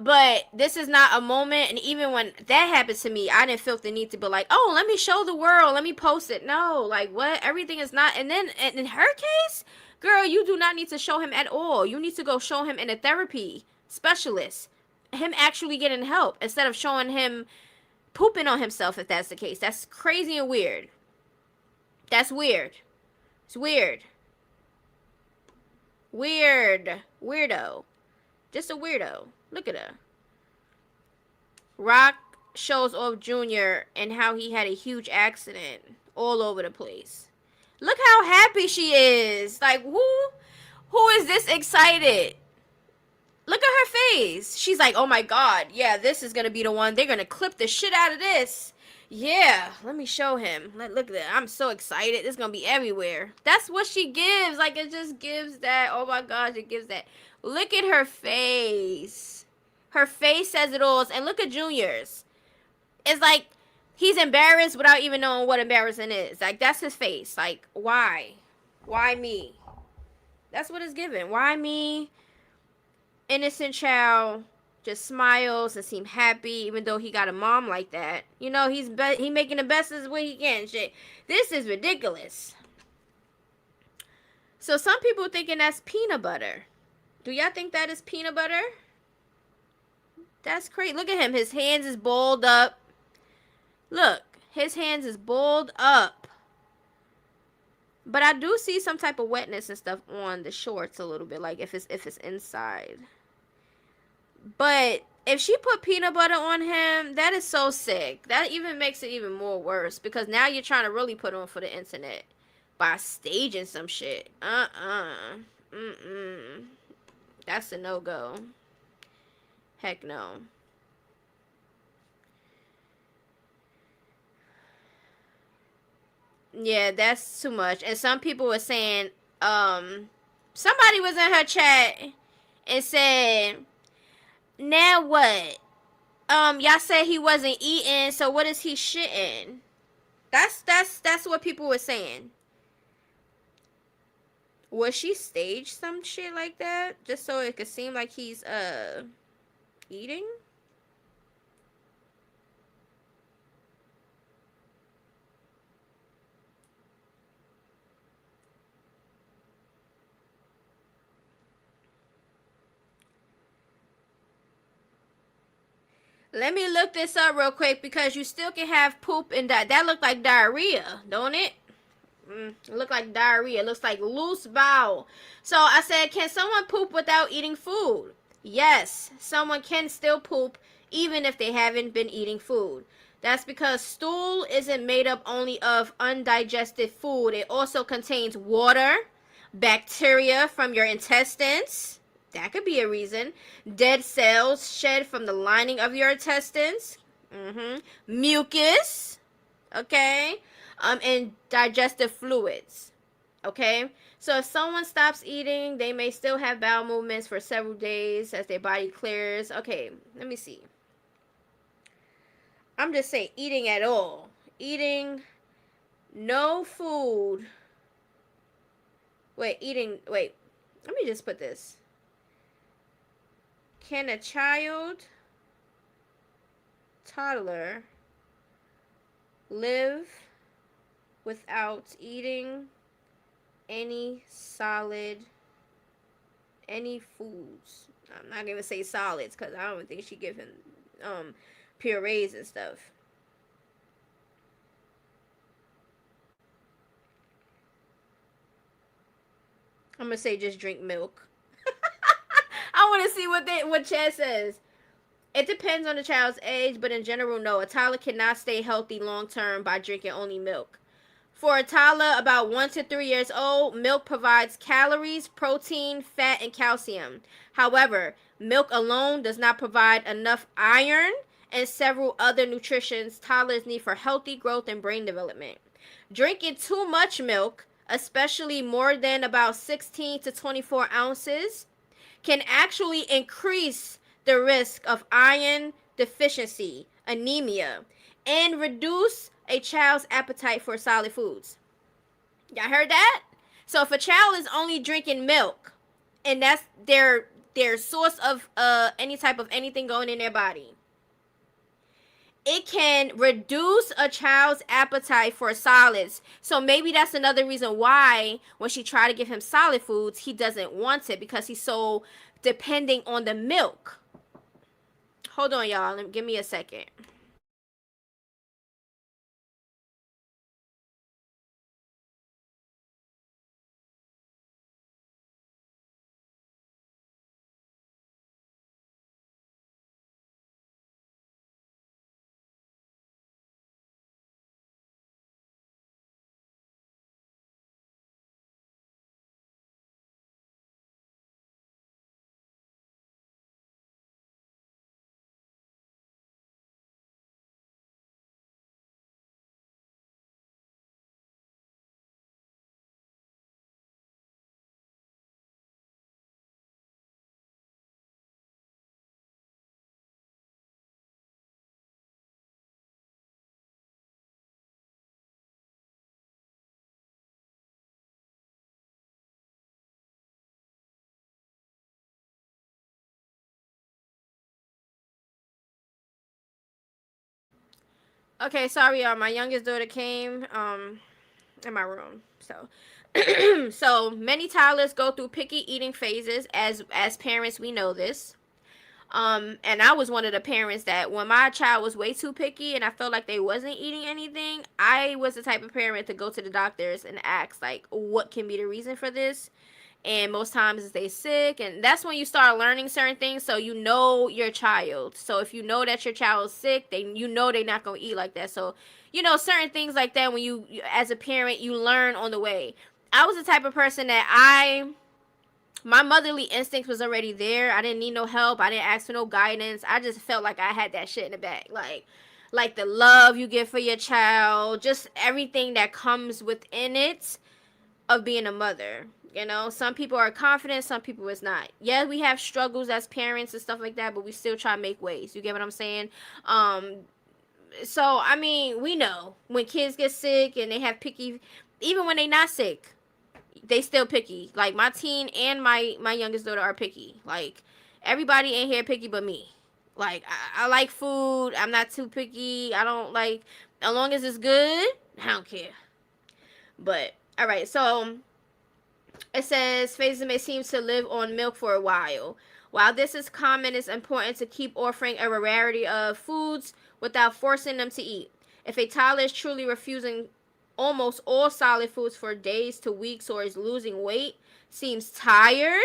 But this is not a moment, and even when that happened to me, I didn't feel the need to be like, oh, let me show the world, let me post it. No, like what? Everything is not. And then in her case, girl, you do not need to show him at all. You need to go show him in a therapy specialist, him actually getting help instead of showing him pooping on himself. If that's the case, that's crazy and weird. That's weird. It's weird. Weirdo. Just a weirdo. Look at her. Rock shows off Junior and how he had a huge accident all over the place. Look how happy she is. Like, who is this excited? Look at her face. She's like, oh my God, yeah, this is gonna be the one. They're gonna clip the shit out of this. Yeah, let me show him. Look at that. I'm so excited. This is gonna be everywhere. That's what she gives. Like, it just gives that. Oh my gosh, it gives that. Look at her face. Her face says it all. And look at Junior's. It's like he's embarrassed without even knowing what embarrassing is. Like, that's his face. Like, why? Why me? That's what it's given. Why me? Innocent child just smiles and seem happy even though he got a mom like that. You know, he making the best of what he can. Shit. This is ridiculous. So some people thinking that's peanut butter. Do y'all think that is peanut butter? That's crazy. Look at him. His hands is balled up. Look, his hands is balled up. But I do see some type of wetness and stuff on the shorts a little bit, like if it's inside. But if she put peanut butter on him, that is so sick. That even makes it even more worse because now you're trying to really put on for the internet by staging some shit. Mm-mm. That's a no-go. Heck no. Yeah, that's too much. And some people were saying, somebody was in her chat and said, now what? Y'all said he wasn't eating, so what is he shitting? That's what people were saying. Was she staged some shit like that just so it could seem like he's eating? Let me look this up real quick because you still can have poop and that looked like diarrhea, don't it? It looked like diarrhea. It looks like loose bowel. So I said, can someone poop without eating food? Yes, someone can still poop even if they haven't been eating food. That's because stool isn't made up only of undigested food. It also contains water, bacteria from your intestines. That could be a reason. Dead cells shed from the lining of your intestines. Mucus. Okay. And digestive fluids. Okay. So if someone stops eating, they may still have bowel movements for several days as their body clears. Okay. Let me see. I'm just saying eating at all. Eating no food. Wait. Let me just put this. Can a toddler, live without eating any foods? I'm not gonna say solids because I don't think she give him purees and stuff. I'm gonna say just drink milk. I want to see what Chad says. It depends on the child's age, but in general, no. A toddler cannot stay healthy long term by drinking only milk. For a toddler about 1 to 3 years old, milk provides calories, protein, fat, and calcium. However, milk alone does not provide enough iron and several other nutrients toddlers need for healthy growth and brain development. Drinking too much milk, especially more than about 16 to 24 ounces, can actually increase the risk of iron deficiency, anemia, and reduce a child's appetite for solid foods. Y'all heard that? So if a child is only drinking milk and that's their source of any type of anything going in their body, it can reduce a child's appetite for solids. So maybe that's another reason why when she tried to give him solid foods, he doesn't want it because he's so depending on the milk. Hold on, y'all. Give me a second. Okay, sorry, y'all. My youngest daughter came in my room. So so many toddlers go through picky eating phases. As parents, we know this. And I was one of the parents that when my child was way too picky and I felt like they wasn't eating anything, I was the type of parent to go to the doctors and ask, like, what can be the reason for this? And most times they sick, and that's when you start learning certain things, so you know your child. So if you know that your child is sick, then you know they're not going to eat like that. So certain things like that, when you as a parent, you learn on the way. I was the type of person that my motherly instinct was already there. I didn't need no help. I didn't ask for no guidance. I just felt like I had that shit in the bag. Like the love you get for your child, just everything that comes within it of being a mother. Some people are confident, some people is not. Yeah, we have struggles as parents and stuff like that, but we still try to make ways. You get what I'm saying? So I mean, we know when kids get sick and they have picky, even when they not sick, they still picky. Like my teen and my youngest daughter are picky. Like everybody in here picky but me. Like I like food. I'm not too picky. I don't like, as long as it's good, I don't care. But all right, so it says phases may seem to live on milk for a while. While this is common, it's important to keep offering a variety of foods without forcing them to eat. If a toddler is truly refusing almost all solid foods for days to weeks or is losing weight, seems tired,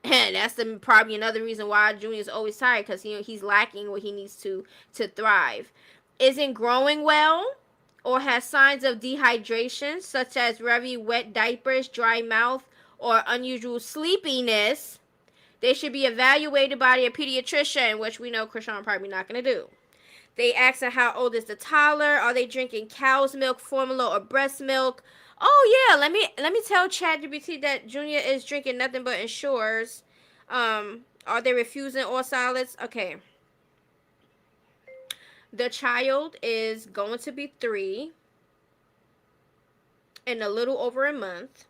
and that's probably another reason why Junior is always tired, because he's lacking what he needs to thrive. Isn't growing well, or has signs of dehydration, such as very wet diapers, dry mouth, or unusual sleepiness, they should be evaluated by their pediatrician, which we know chrisean probably not going to do. They ask her how old is the toddler, are they drinking cow's milk, formula, or breast milk. Oh yeah, let me tell ChatGPT that Junior is drinking nothing but Ensures. Are they refusing all solids? Okay. The child is going to be 3 in a little over a month.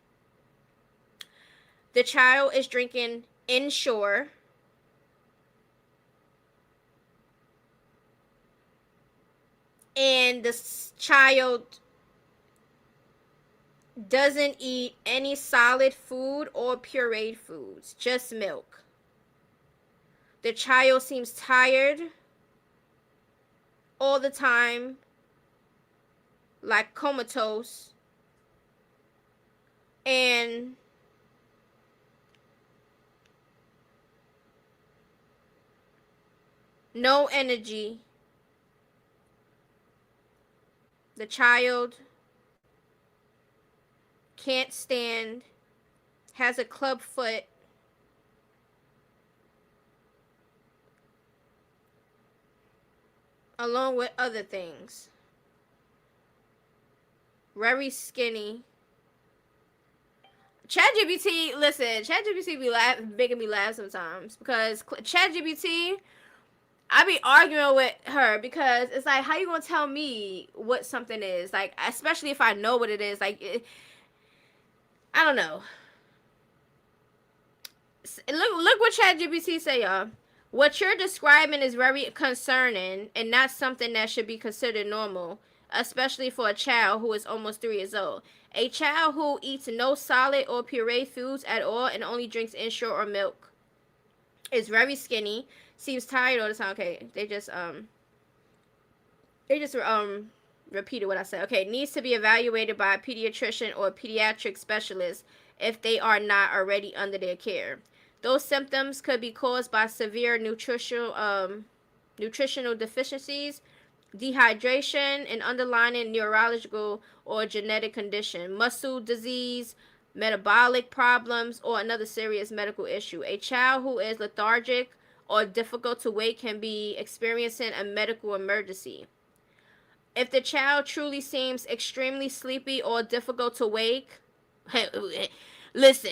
The child is drinking Ensure. And the child doesn't eat any solid food or pureed foods, just milk. The child seems tired all the time, like comatose, and no energy. The child can't stand, has a club foot, along with other things. Very skinny. ChatGPT, listen, ChatGPT be making me laugh sometimes, because ChatGPT, I be arguing with her, because it's like, how you gonna tell me what something is? Like, especially if I know what it is. Like, I don't know. Look what ChatGPT say, y'all. What you're describing is very concerning and not something that should be considered normal, especially for a child who is almost 3 years old. A child who eats no solid or puree foods at all and only drinks Ensure or milk is very skinny, seems tired all the time. Okay, they just repeated what I said. Okay, needs to be evaluated by a pediatrician or a pediatric specialist if they are not already under their care. Those symptoms could be caused by severe nutritional deficiencies, dehydration, an underlying neurological or genetic condition, muscle disease, metabolic problems, or another serious medical issue. A child who is lethargic or difficult to wake can be experiencing a medical emergency. If the child truly seems extremely sleepy or difficult to wake, listen,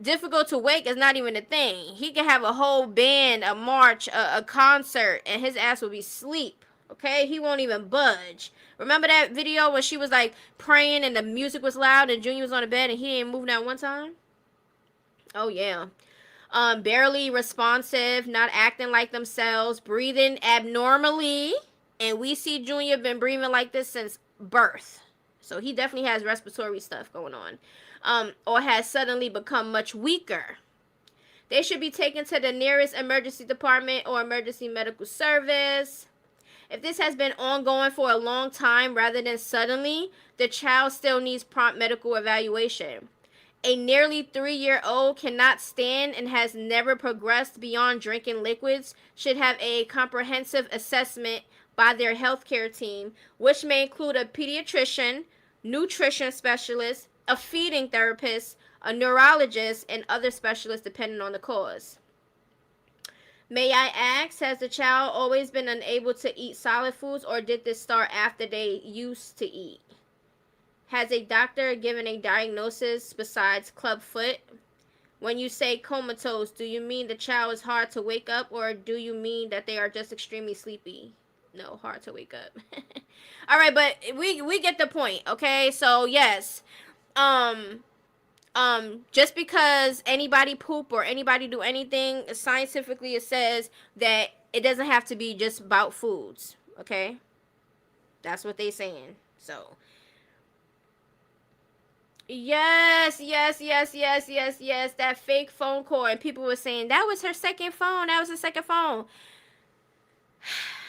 difficult to wake is not even a thing. He can have a whole band, a march, a concert, and his ass will be asleep. Okay, he won't even budge. Remember that video when she was like praying and the music was loud and Junior was on the bed and he ain't moved out one time? Oh yeah. Barely responsive, not acting like themselves, breathing abnormally, and we see Junior been breathing like this since birth. So he definitely has respiratory stuff going on. Or has suddenly become much weaker. They should be taken to the nearest emergency department or emergency medical service. If this has been ongoing for a long time rather than suddenly, the child still needs prompt medical evaluation. A nearly 3-year-old cannot stand and has never progressed beyond drinking liquids should have a comprehensive assessment by their healthcare team, which may include a pediatrician, nutrition specialist, a feeding therapist, a neurologist, and other specialists depending on the cause. May I ask, has the child always been unable to eat solid foods, or did this start after they used to eat? Has a doctor given a diagnosis besides clubfoot? When you say comatose, do you mean the child is hard to wake up, or do you mean that they are just extremely sleepy? No, hard to wake up. All right, but we get the point, okay? So yes, just because anybody poop or anybody do anything, scientifically it says that it doesn't have to be just about foods, okay? That's what they saying. So yes, yes, yes, yes, yes, yes. That fake phone call, and people were saying that was her second phone. That was her second phone.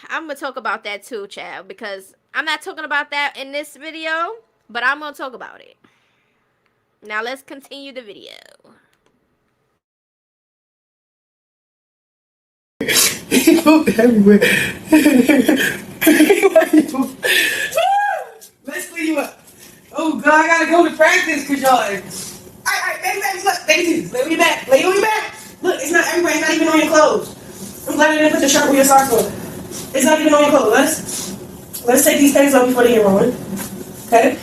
I'm gonna talk about that too, child, because I'm not talking about that in this video, but I'm gonna talk about it. Now let's continue the video. He pooped everywhere. Let's clean you up. Oh God, I gotta go to practice, cause y'all. Alright, baby, look, baby, lay on your back, lay on your back. Look, it's not everywhere, it's not even on your clothes. I'm glad you didn't put your shirt with your socks on. It's not even on your clothes. Let's take these pants off before they get ruined. Okay?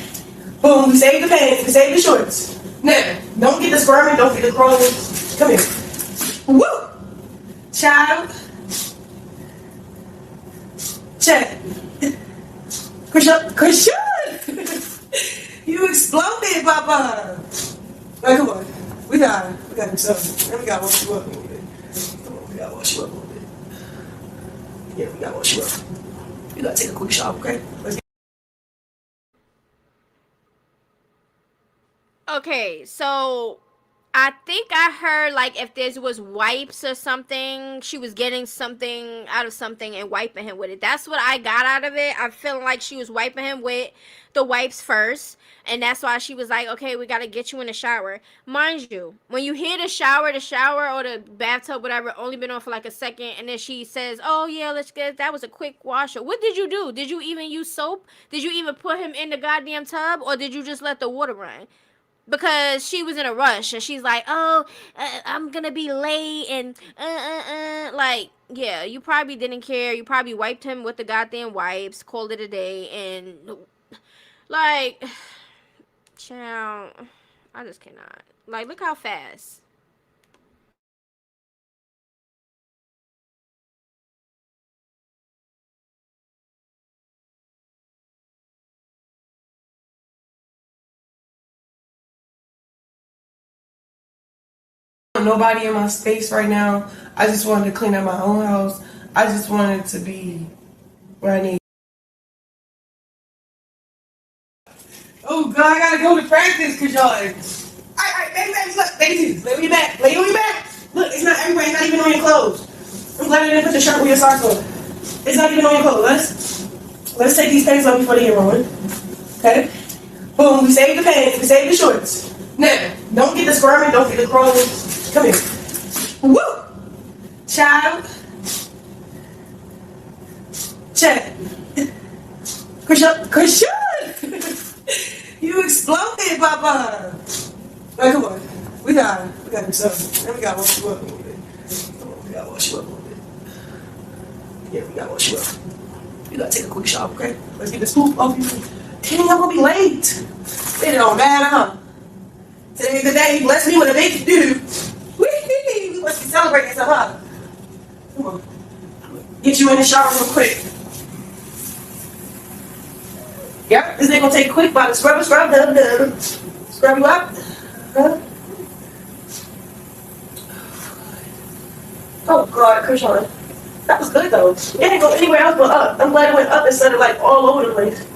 Boom, we save the pants, we save the shorts. Now, don't get the squirming, don't get the crawling. Come here. Woo! Child. Check. Chrisean! You exploded, Papa! Right, come on. We got him something. And we gotta wash you up a little bit. Come on, we gotta wash you up a little bit. Yeah, we gotta wash you up. You gotta take a quick shower, okay? Let's get. Okay, so I think I heard like if there was wipes or something, she was getting something out of something and wiping him with it. That's what I got out of it. I'm feeling like she was wiping him with the wipes first, and that's why she was like, okay, we gotta get you in the shower. Mind you, when you hear the shower or the bathtub, whatever, only been on for like a second, and then she says, oh yeah, let's get, that was a quick washer. What did you do? Did you even use soap? Did you even put him in the goddamn tub, or did you just let the water run? Because she was in a rush and she's like, oh, I'm gonna be late and like, yeah, you probably didn't care. You probably wiped him with the goddamn wipes, called it a day, and like, child, I just cannot. Like, look how fast. Nobody in my space right now. I just wanted to clean up my own house. I just wanted to be where I need. Oh God, I gotta go to practice, cause y'all. Alright, baby, look, baby, lay on your back, lay on your back. Look, it's not everywhere, it's not even on your clothes. I'm glad you didn't put your shirt with your socks on. It's not even on your clothes. Let's take these pants off before they get ruined. Okay? Boom, we save the pants, we save the shorts. Now, don't get the squirming, don't get the crawling. Come here. Woo! Child. Check. Chrisean! You exploded, Papa! Right, come on. We got him something. And we gotta wash you up a little bit. Come on, we gotta wash you up a little bit. Yeah, we gotta wash you up. You gotta take a quick shower, okay? Let's get the scoop off you. Dang, I'm gonna be late. It don't matter, huh? Today's the day. Bless me with a big dude. We must be celebrating some, huh? Come on. Get you in the shower real quick. Yep, this ain't gonna take quick, but scrub you up. Huh? Oh God, Chrisean. That was good though. It didn't go anywhere else but up. I'm glad it went up instead of like all over the place.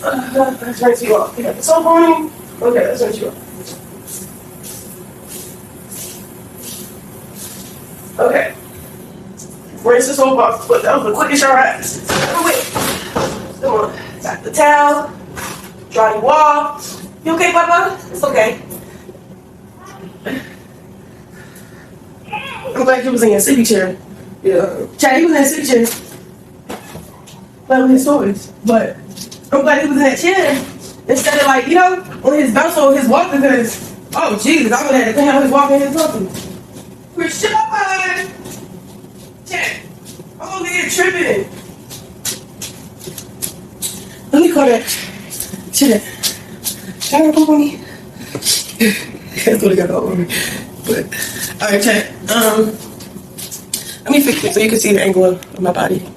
Let's rinse you off. You got the soap on you. Okay, that's what you are. Okay. Rinse this whole box. But that was the quickest shower I had. Come on. Got the towel. Dry you off. You okay, Papa? It's okay. I'm glad he was in your city chair. Yeah. Chad, he was in his city chair. Playing with his toys. But I'm glad he was in that chair. Instead of like, on his bounce or his walking, because, oh Jesus, I would have had to clean out his walking and his walking. Chrisean! Chad, I'm over here tripping. Let me call that. Chad. Can I come on me? That's what I got over me. But, alright, Chad. Let me fix it so you can see the angle of my body.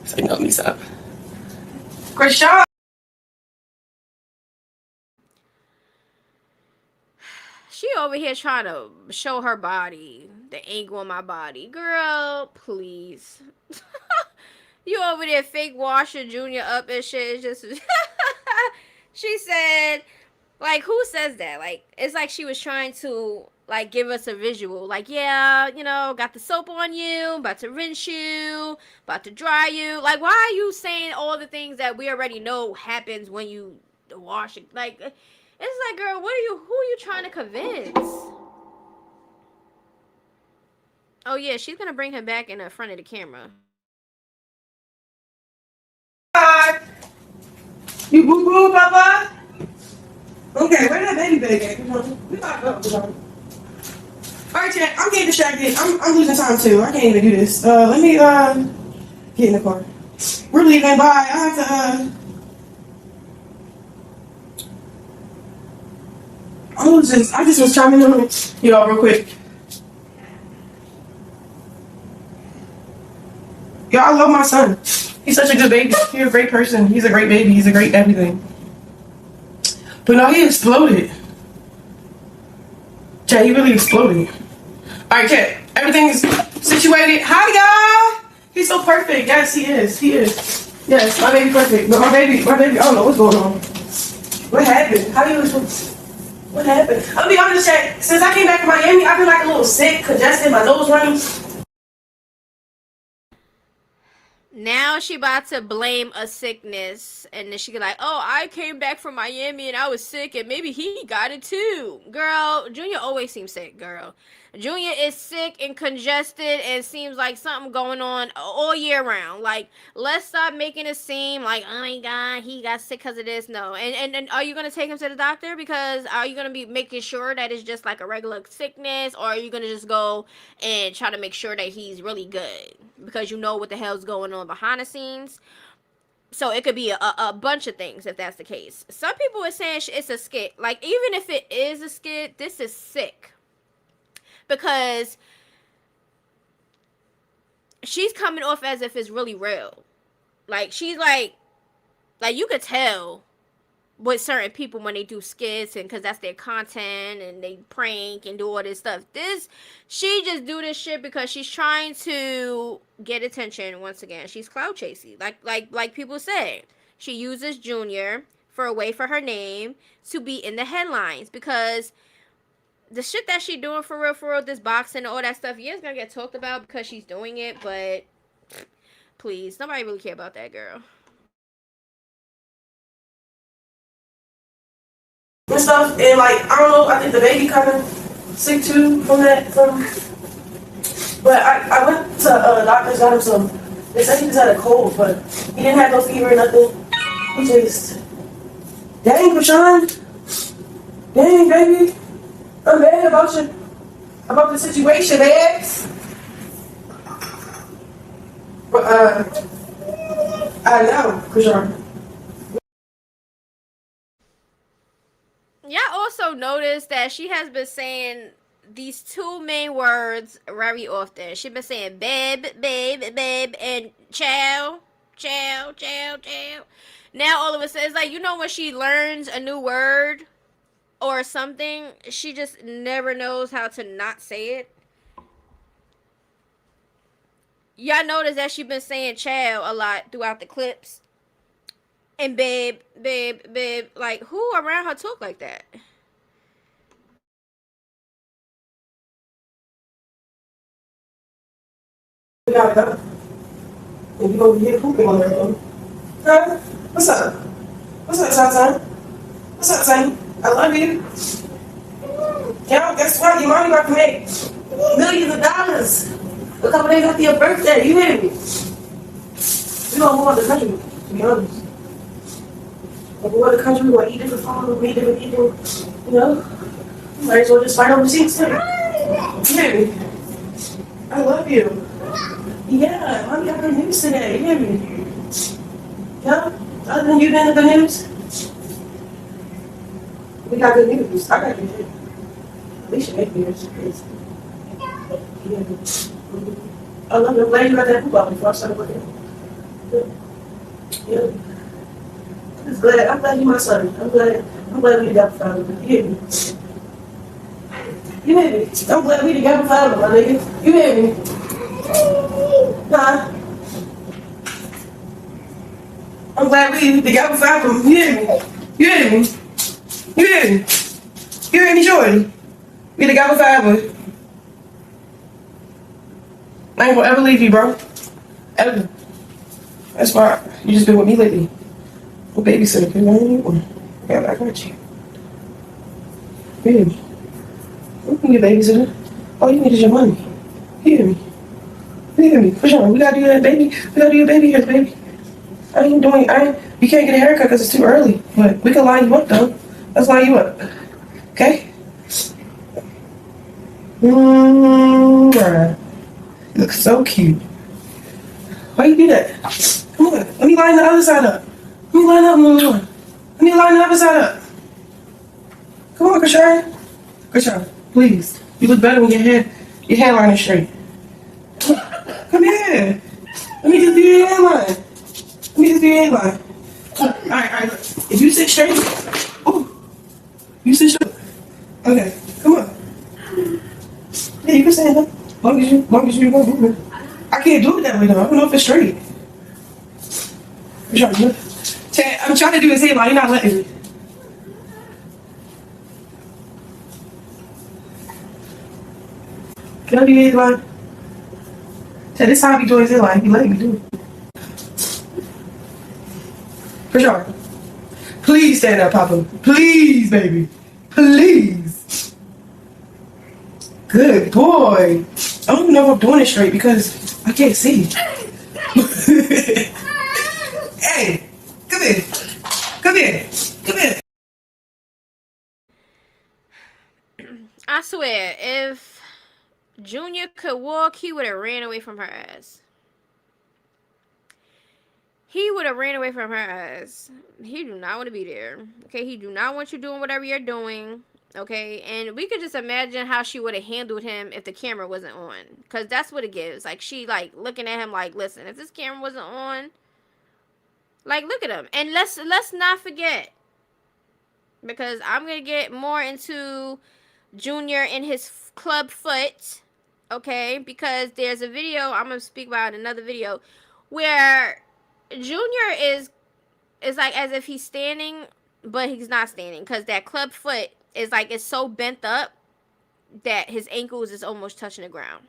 So you know me, stop. Chrisean! She over here trying to show her body, the angle of my body. Girl, please. You over there fake washing Junior up and shit. It's just she said, like, who says that? Like, it's like she was trying to like give us a visual. Like, yeah, got the soap on you, about to rinse you, about to dry you. Like, why are you saying all the things that we already know happens when you wash it? Like, it's like, girl, who are you trying to convince? Oh yeah, she's gonna bring him back in the front of the camera. Hi. You boo boo, Papa? Okay, where that baby bag at? We gotta go. Alright, Chad, I'm getting distracted. I'm losing time too. I can't even do this. Let me get in the car. We're leaving. Bye. I have to I just was chiming in on y'all real quick. Y'all, I love my son. He's such a good baby. He's a great person. He's a great baby. He's a great everything. But no, he exploded. Chad, he really exploded. Alright, Chad, everything's situated. Hi, y'all. He's so perfect. Yes, he is. He is. Yes, my baby perfect. But my baby, I don't know what's going on. What happened? How do you what happened? I'll be honest, Chad. Since I came back from Miami, I've been like a little sick, congested, my nose running. Now she about to blame a sickness, and then she be like, "Oh, I came back from Miami and I was sick, and maybe he got it too." Girl, Junior always seems sick. Girl, Junior is sick and congested, and seems like something going on all year round. Like, let's stop making it seem like, oh my God, he got sick because of this. No, and are you gonna take him to the doctor? Because are you gonna be making sure that it's just like a regular sickness, or are you gonna just go and try to make sure that he's really good? Because you know what the hell's going on behind the scenes. So it could be a bunch of things if that's the case. Some people are saying it's a skit. Like, even if it is a skit, this is sick. Because she's coming off as if it's really real. Like, she's like you could tell with certain people when they do skits, and because that's their content and they prank and do all this stuff. She just do this shit because she's trying to get attention. Once again, she's clout chasing, like people say. She uses Junior for a way for her name to be in the headlines, because the shit that she doing for real, this boxing and all that stuff, yeah, it's gonna get talked about because she's doing it, but please, nobody really care about that girl. And stuff, and like, I don't know, I think the baby kind of sick too from that. But I went to doctor's, got him some, they said he just had a cold, but he didn't have no fever or nothing. He just, dang, Chrisean, dang, baby, I'm mad about the situation, man. But I know, Chrisean. Y'all also notice that she has been saying these two main words very often. She's been saying babe, and chow, chow, chow, chow. Now all of a sudden, it's like, when she learns a new word or something, she just never knows how to not say it. Y'all notice that she's been saying chow a lot throughout the clips. And babe, like who around her talk like that? We gotta go. And you over here pooping on everything. Huh? What's up? What's up, son? What's up, son? I love you. Yo, guess what? Your mommy about to make millions of dollars a couple days after your birthday. You hear me? We gonna move out the country, to be honest. We'll move out the country, we're gonna eat different food, we'll eat different people. You know? Might as well just fight overseas too. You hear me? I love you. Yeah, mommy got good news today. You hear me? Yeah? Other than you being the good news, we got good news. I got good news. At least you make news. Yeah. I love you. I'm glad you got that poop out before I started working. Yeah. I'm glad you my son. I'm glad we together forever. You hear me? You hear me? I'm glad we together forever, my nigga. You hear me? Huh? I'm glad we together forever. You hear me? You hear me? You hear me? You hear me, Jordan? We together forever. I ain't gonna ever leave you, bro. Ever. That's why you just been with me lately. Well, babysitter, because I ain't need one. Yeah, I got you. You hear me? You can get babysitter. All you need is your money. You hear me? You hear me? For sure. We gotta do that, baby. We gotta do your baby hair, baby. You can't get a haircut because it's too early. But we can line you up, though. Let's line you up. Okay? Right. You look so cute. Why you do that? Come on. Let me line the other side up. Let me line up, Mama. Let me line the other side up. Come on, Chrisean. Chrisean, please. You look better when your hairline is straight. Come here. Let me just do your hairline. Let me just do your hairline. Alright. If you sit straight, ooh, you sit straight. Okay, come on. Yeah, you can stand up. Long as you go moving. I can't do it that way though. I don't know if it's straight. I'm trying to do his hairline. You're not letting me. Can I do your hairline? Ted, this how I be doing his hairline. He letting me do it. For sure. Please stand up, Papa. Please, baby. Please. Good boy. I don't even know if I'm doing it straight because I can't see. Hey, come here. Come here. Come here. I swear, if Junior could walk, he would have ran away from her ass. He would have ran away from her ass. He do not want to be there. Okay, he do not want you doing whatever you're doing. Okay, and we could just imagine how she would have handled him if the camera wasn't on, because that's what it gives. Like, she like looking at him like, listen, if this camera wasn't on, like, look at him. And let's not forget, because I'm gonna get more into Junior and his club foot. Okay, because there's a video I'm gonna speak about in another video where Junior is like as if he's standing, but he's not standing, because that club foot is like, it's so bent up that his ankles is almost touching the ground.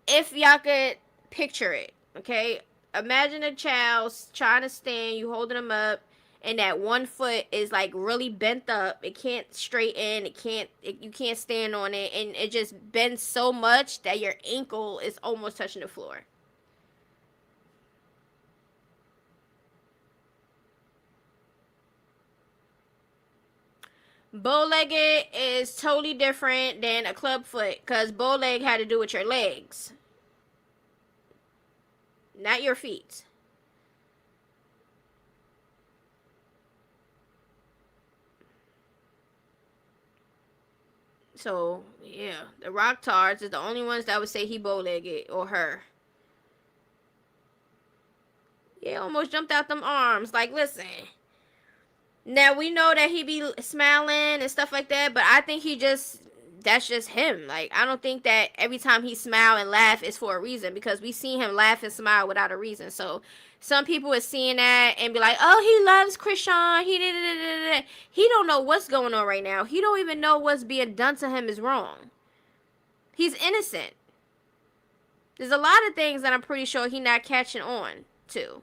If y'all could picture it, okay? Imagine a child trying to stand, you holding him up, and that one foot is like really bent up. It can't straighten. You can't stand on it, and it just bends so much that your ankle is almost touching the floor. Bow-legged is totally different than a club foot, because bow-leg had to do with your legs, not your feet. So, yeah, the rock tards is the only ones that would say he bow-legged, or her. Yeah, almost jumped out them arms. Like, listen. Now, we know that he be smiling and stuff like that, but I think he just that's just him. Like, I don't think that every time he smile and laugh is for a reason, because we see him laugh and smile without a reason. So some people are seeing that and be like, oh, he loves Chrisean. He don't know what's going on right now. He don't even know what's being done to him is wrong. He's innocent. There's a lot of things that I'm pretty sure he's not catching on to.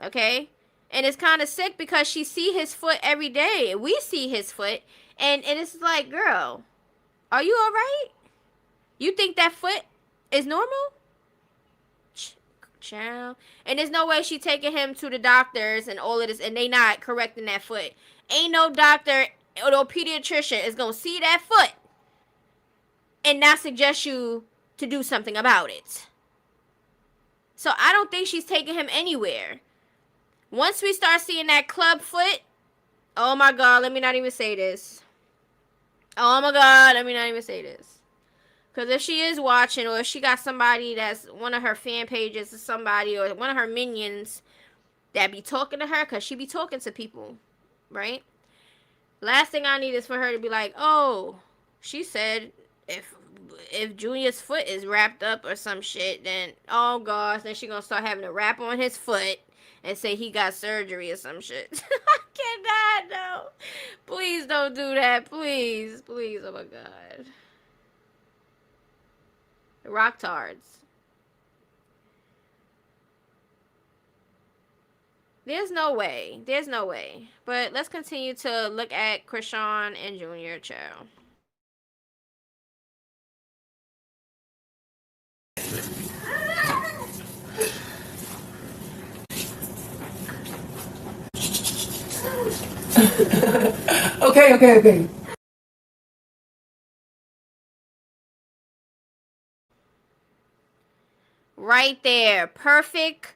Okay? And it's kind of sick because she see his foot every day. We see his foot. And it's like, girl, are you all right? You think that foot is normal? Child. And there's no way she taking him to the doctors and all of this, and they not correcting that foot. Ain't no doctor or no pediatrician is going to see that foot and not suggest you to do something about it. So I don't think she's taking him anywhere. Once we start seeing that club foot, oh my God, let me not even say this. Oh my God, let me not even say this. Because if she is watching, or if she got somebody that's one of her fan pages or somebody, or one of her minions that be talking to her, because she be talking to people, right? Last thing I need is for her to be like, oh, she said if Junior's foot is wrapped up or some shit, then, oh gosh, then she gonna start having to wrap on his foot and say he got surgery or some shit. I cannot, no. Please don't do that. Please. Please, oh my God. Rock tards. There's no way. There's no way. But let's continue to look at Chrisean and Junior, child. Okay. Right there. Perfect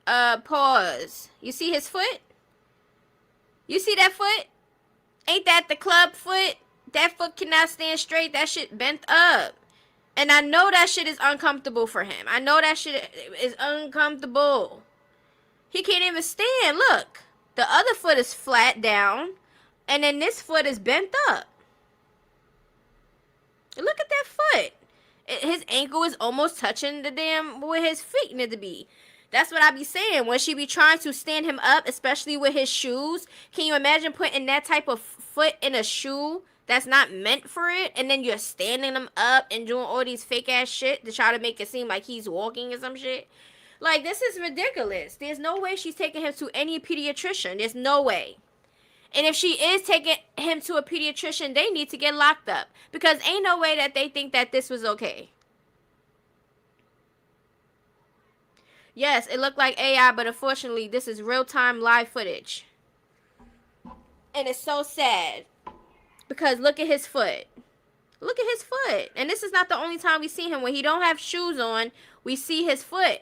pause. You see his foot? You see that foot? Ain't that the club foot? That foot cannot stand straight. That shit bent up. And I know that shit is uncomfortable for him. I know that shit is uncomfortable. He can't even stand. Look. The other foot is flat down. And then this foot is bent up. Look at that foot. His ankle is almost touching the damn where his feet need to be. That's what I be saying. When she be trying to stand him up, especially with his shoes. Can you imagine putting that type of foot in a shoe that's not meant for it? And then you're standing him up and doing all these fake ass shit to try to make it seem like he's walking or some shit. Like, this is ridiculous. There's no way she's taking him to any pediatrician. There's no way. And if she is taking him to a pediatrician, they need to get locked up. Because ain't no way that they think that this was okay. Yes, it looked like AI, but unfortunately, this is real-time live footage. And it's so sad. Because look at his foot. Look at his foot. And this is not the only time we see him. When he don't have shoes on, we see his foot.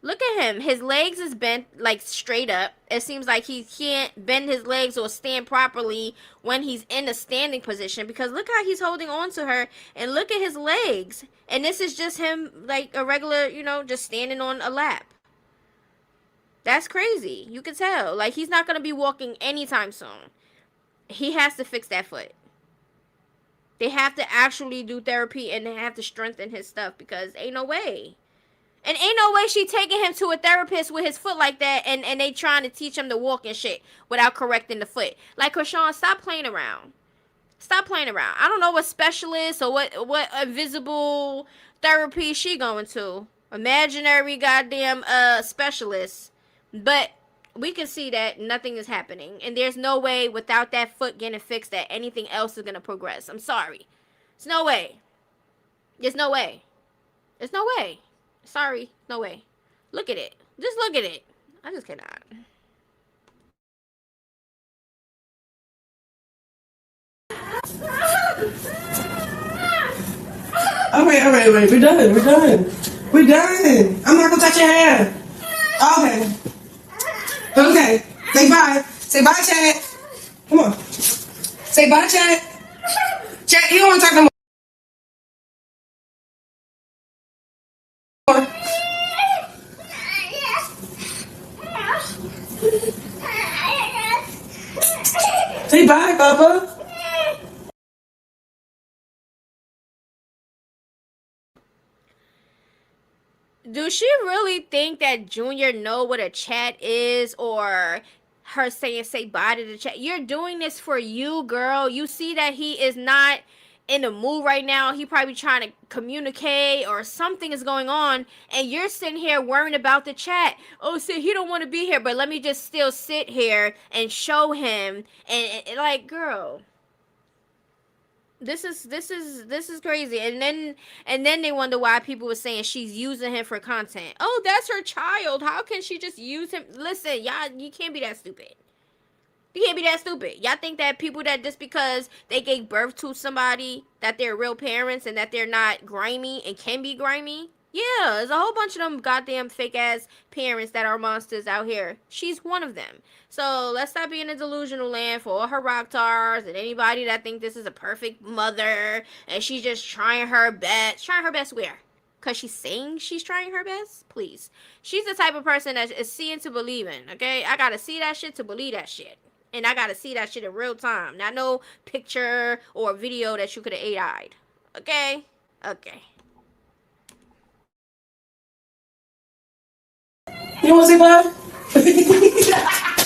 Look at him. His legs is bent, like, straight up. It seems like he can't bend his legs or stand properly when he's in a standing position. Because look how he's holding on to her. And look at his legs. And this is just him, like, a regular, you know, just standing on a lap. That's crazy. You can tell. Like, he's not going to be walking anytime soon. He has to fix that foot. They have to actually do therapy, and they have to strengthen his stuff. Because ain't no way. And ain't no way she taking him to a therapist with his foot like that, and they trying to teach him to walk and shit without correcting the foot. Like, Chrisean, stop playing around. Stop playing around. I don't know what specialist or what invisible therapy she going to. Imaginary goddamn specialist. But we can see that nothing is happening. And there's no way without that foot getting fixed that anything else is going to progress. I'm sorry. There's no way. There's no way. There's no way. Sorry, no way. Look at it. Just look at it. I just cannot. All right. We're done. I'm not gonna touch your hair. Okay. Say bye. Say bye, Chad. Come on. Say bye, Chad. Chad, you don't want to talk no more. Say bye, Papa. Do she really think that Junior know what a chat is, or her saying say bye to the chat? You're doing this for you, girl. You see that he is not in the mood right now. He probably trying to communicate or something is going on, and you're sitting here worrying about the chat. Oh, see, he don't want to be here, but let me just still sit here and show him. And like, girl, this is crazy. And then they wonder why people were saying she's using him for content. Oh, that's her child. How can she just use him? Listen, y'all, you can't be that stupid. You can't be that stupid. Y'all think that people that just because they gave birth to somebody that they're real parents and that they're not grimy and can be grimy? Yeah, there's a whole bunch of them goddamn fake ass parents that are monsters out here. She's one of them. So let's stop being in delusional land for all her rock stars and anybody that think this is a perfect mother and she's just trying her best. Trying her best where? Because she's saying she's trying her best? Please. She's the type of person that is seeing to believing, okay? I gotta see that shit to believe that shit. And I gotta see that shit in real time. Not no picture or video that you could have AI'd. Okay? Okay. You want to say bye?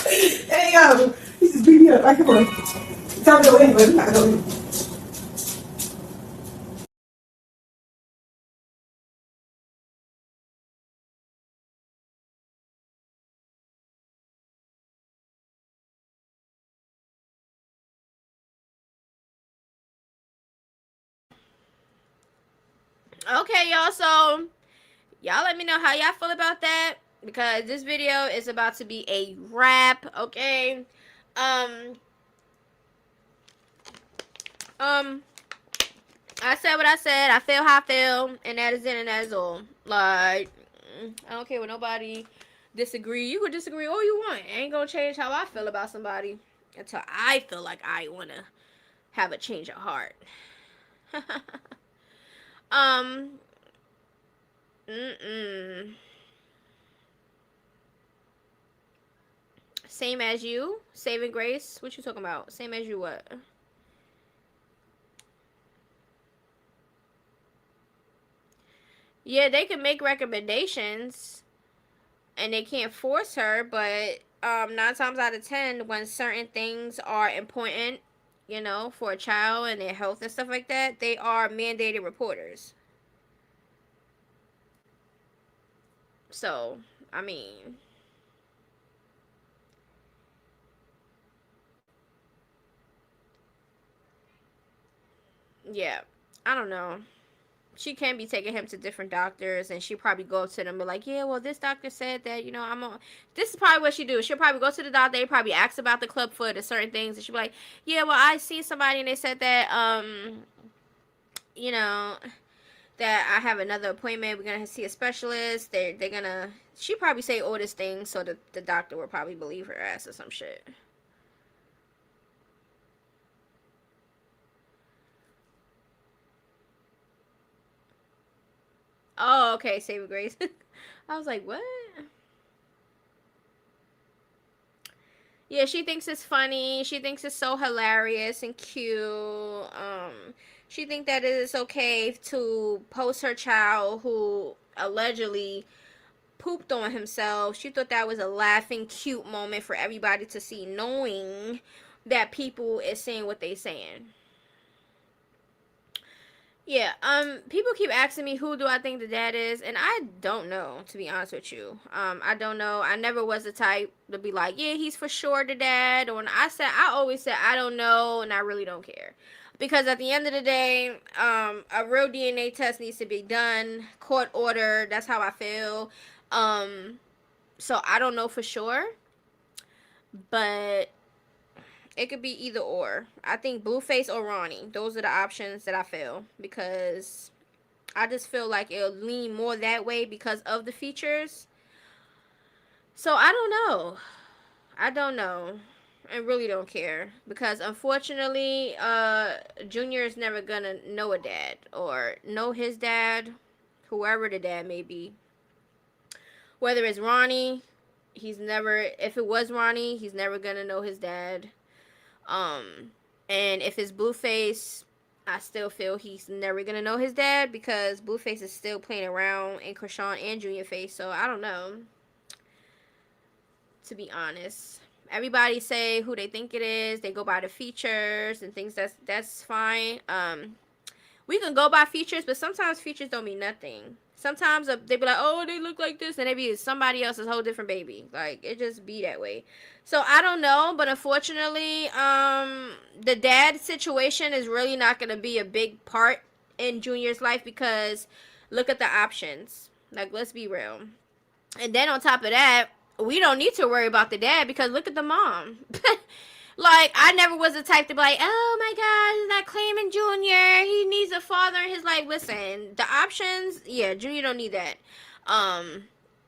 Hey, yo. He just beat me up. Come on. Tell me to go in, but I'm not going. Okay, y'all. So, y'all let me know how y'all feel about that. Because this video is about to be a wrap. Okay? Um... Um... I said what I said. I feel how I feel, and that is it, and that is all. Like, I don't care what nobody disagree. You can disagree all you want. It ain't gonna change how I feel about somebody until I feel like I wanna have a change of heart. um. Same as you, saving grace. What you talking about? Same as you what? Yeah, they can make recommendations and they can't force her, but 9 times out of 10, when certain things are important, for a child and their health and stuff like that, they are mandated reporters. So, I mean, yeah, I don't know. She can be taking him to different doctors, and she probably go to them and be like, yeah, well, this doctor said that, I'm on. This is probably what she do. She'll probably go to the doctor. They probably ask about the club foot or certain things, and she'll be like, yeah, well, I seen somebody and they said that, you know, that I have another appointment. We're gonna see a specialist. They're gonna. She probably say all this thing, so the doctor will probably believe her ass or some shit. Oh, okay, Saving Grace. I was like, what? Yeah, she thinks it's funny. She thinks it's so hilarious and cute. She thinks that it is okay to post her child who allegedly pooped on himself. She thought that was a laughing, cute moment for everybody to see, knowing that people is saying what they saying. Yeah, people keep asking me who do I think the dad is, and I don't know, to be honest with you. I don't know. I never was the type to be like, yeah, he's for sure the dad. Or when I always said I don't know, and I really don't care. Because at the end of the day, a real DNA test needs to be done, court order. That's how I feel. So I don't know for sure, but it could be either or. I think Blueface or Ronnie. Those are the options that I feel, because I just feel like it'll lean more that way because of the features. So I don't know. I don't know. I really don't care, because unfortunately, Junior is never gonna know a dad or know his dad, whoever the dad may be. Whether it's Ronnie, he's never. If it was Ronnie, he's never gonna know his dad. And if it's Blueface, I still feel he's never gonna know his dad because Blueface is still playing around in Chrisean and Junior face. So I don't know, to be honest. Everybody say who they think it is. They go by the features and things. That's fine. We can go by features, but sometimes features don't mean nothing. Sometimes they be like, oh, they look like this, and they be somebody else's whole different baby. Like, it just be that way. So I don't know, but unfortunately, the dad situation is really not gonna be a big part in Junior's life because look at the options. Like, let's be real. And then on top of that, we don't need to worry about the dad because look at the mom. Like, I never was the type to be like, oh my God, he's not claiming Junior. He needs a father in his life. Listen, the options, yeah, Junior don't need that.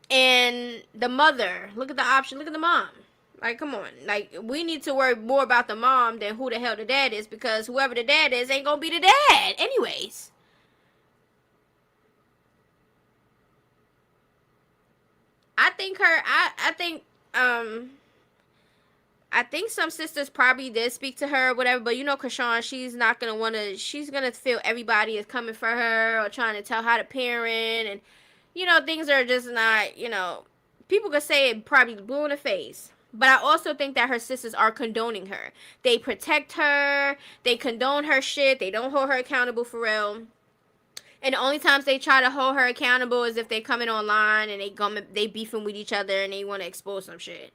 And the mother, look at the option, look at the mom. Like, come on. Like, we need to worry more about the mom than who the hell the dad is because whoever the dad is ain't gonna be the dad anyways. I think some sisters probably did speak to her or whatever, but you know Chrisean, she's not gonna wanna she's gonna feel everybody is coming for her or trying to tell how to parent and things are just not, people could say it probably blue in the face. But I also think that her sisters are condoning her. They protect her, they condone her shit, they don't hold her accountable for real. And the only times they try to hold her accountable is if they coming online and they beefing with each other and they want to expose some shit.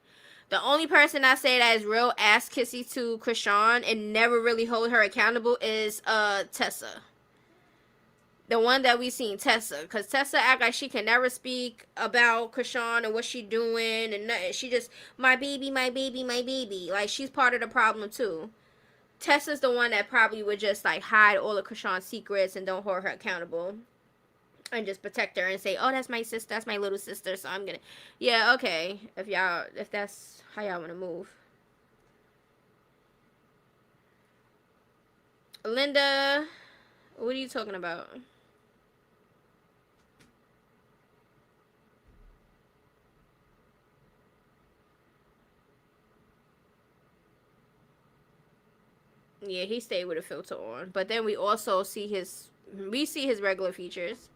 The only person I say that is real ass kissy to Chrisean and never really hold her accountable is Tessa. The one that we seen, Tessa. Because Tessa act like she can never speak about Chrisean and what she doing and nothing. She just, my baby, my baby, my baby. Like, she's part of the problem too. Tessa's the one that probably would just like hide all of Chrisean's secrets and don't hold her accountable. And just protect her and say, oh, that's my sister, that's my little sister, so I'm gonna, yeah, okay, if that's how y'all want to move. Linda, what are you talking about? Yeah, he stayed with a filter on, but then we also see his regular features.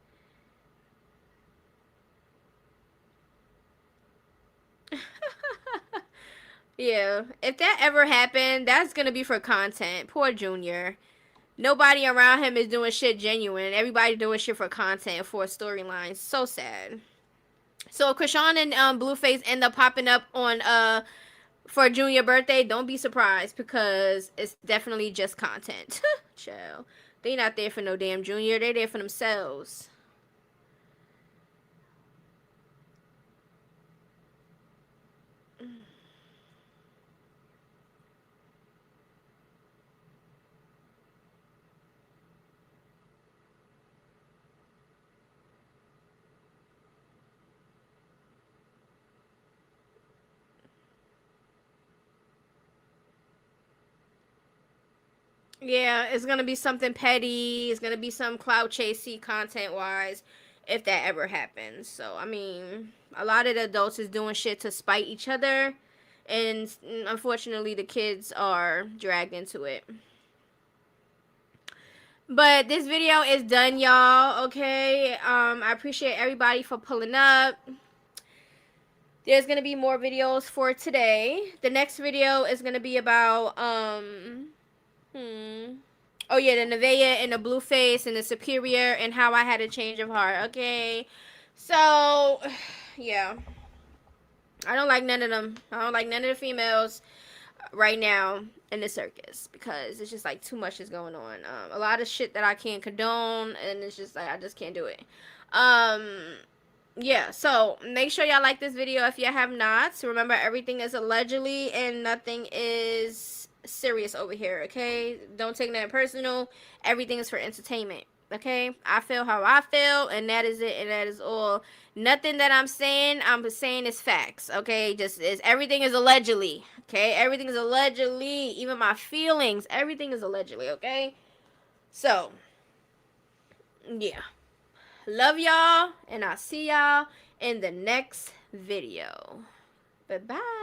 Yeah, if that ever happened, that's gonna be for content. Poor Junior. Nobody around him is doing shit genuine. Everybody doing shit for content, for a storyline. So sad. So Chrisean and Blueface end up popping up on for Junior birthday. Don't be surprised because it's definitely just content. Chill. They not there for no damn Junior. They there for themselves. Yeah, it's gonna be something petty. It's gonna be some clout chasey content wise, if that ever happens. So I mean, a lot of the adults is doing shit to spite each other, and unfortunately, the kids are dragged into it. But this video is done, y'all. Okay. I appreciate everybody for pulling up. There's gonna be more videos for today. The next video is gonna be about oh yeah, the Nevaeh and the Blueface and the Superior and how I had a change of heart. Okay. So yeah. I don't like none of them. I don't like none of the females right now in the circus because it's just like too much is going on. A lot of shit that I can't condone and it's just like I just can't do it. Yeah, so make sure y'all like this video if you have not. So remember, everything is allegedly and nothing is serious over here, okay? Don't take that personal. Everything is for entertainment, okay? I feel how I feel, and that is it, and that is all. Nothing that I'm saying is facts, okay? Just is everything is allegedly, okay? Everything is allegedly. Even my feelings, everything is allegedly, okay? So, yeah. Love y'all, and I'll see y'all in the next video. Bye-bye.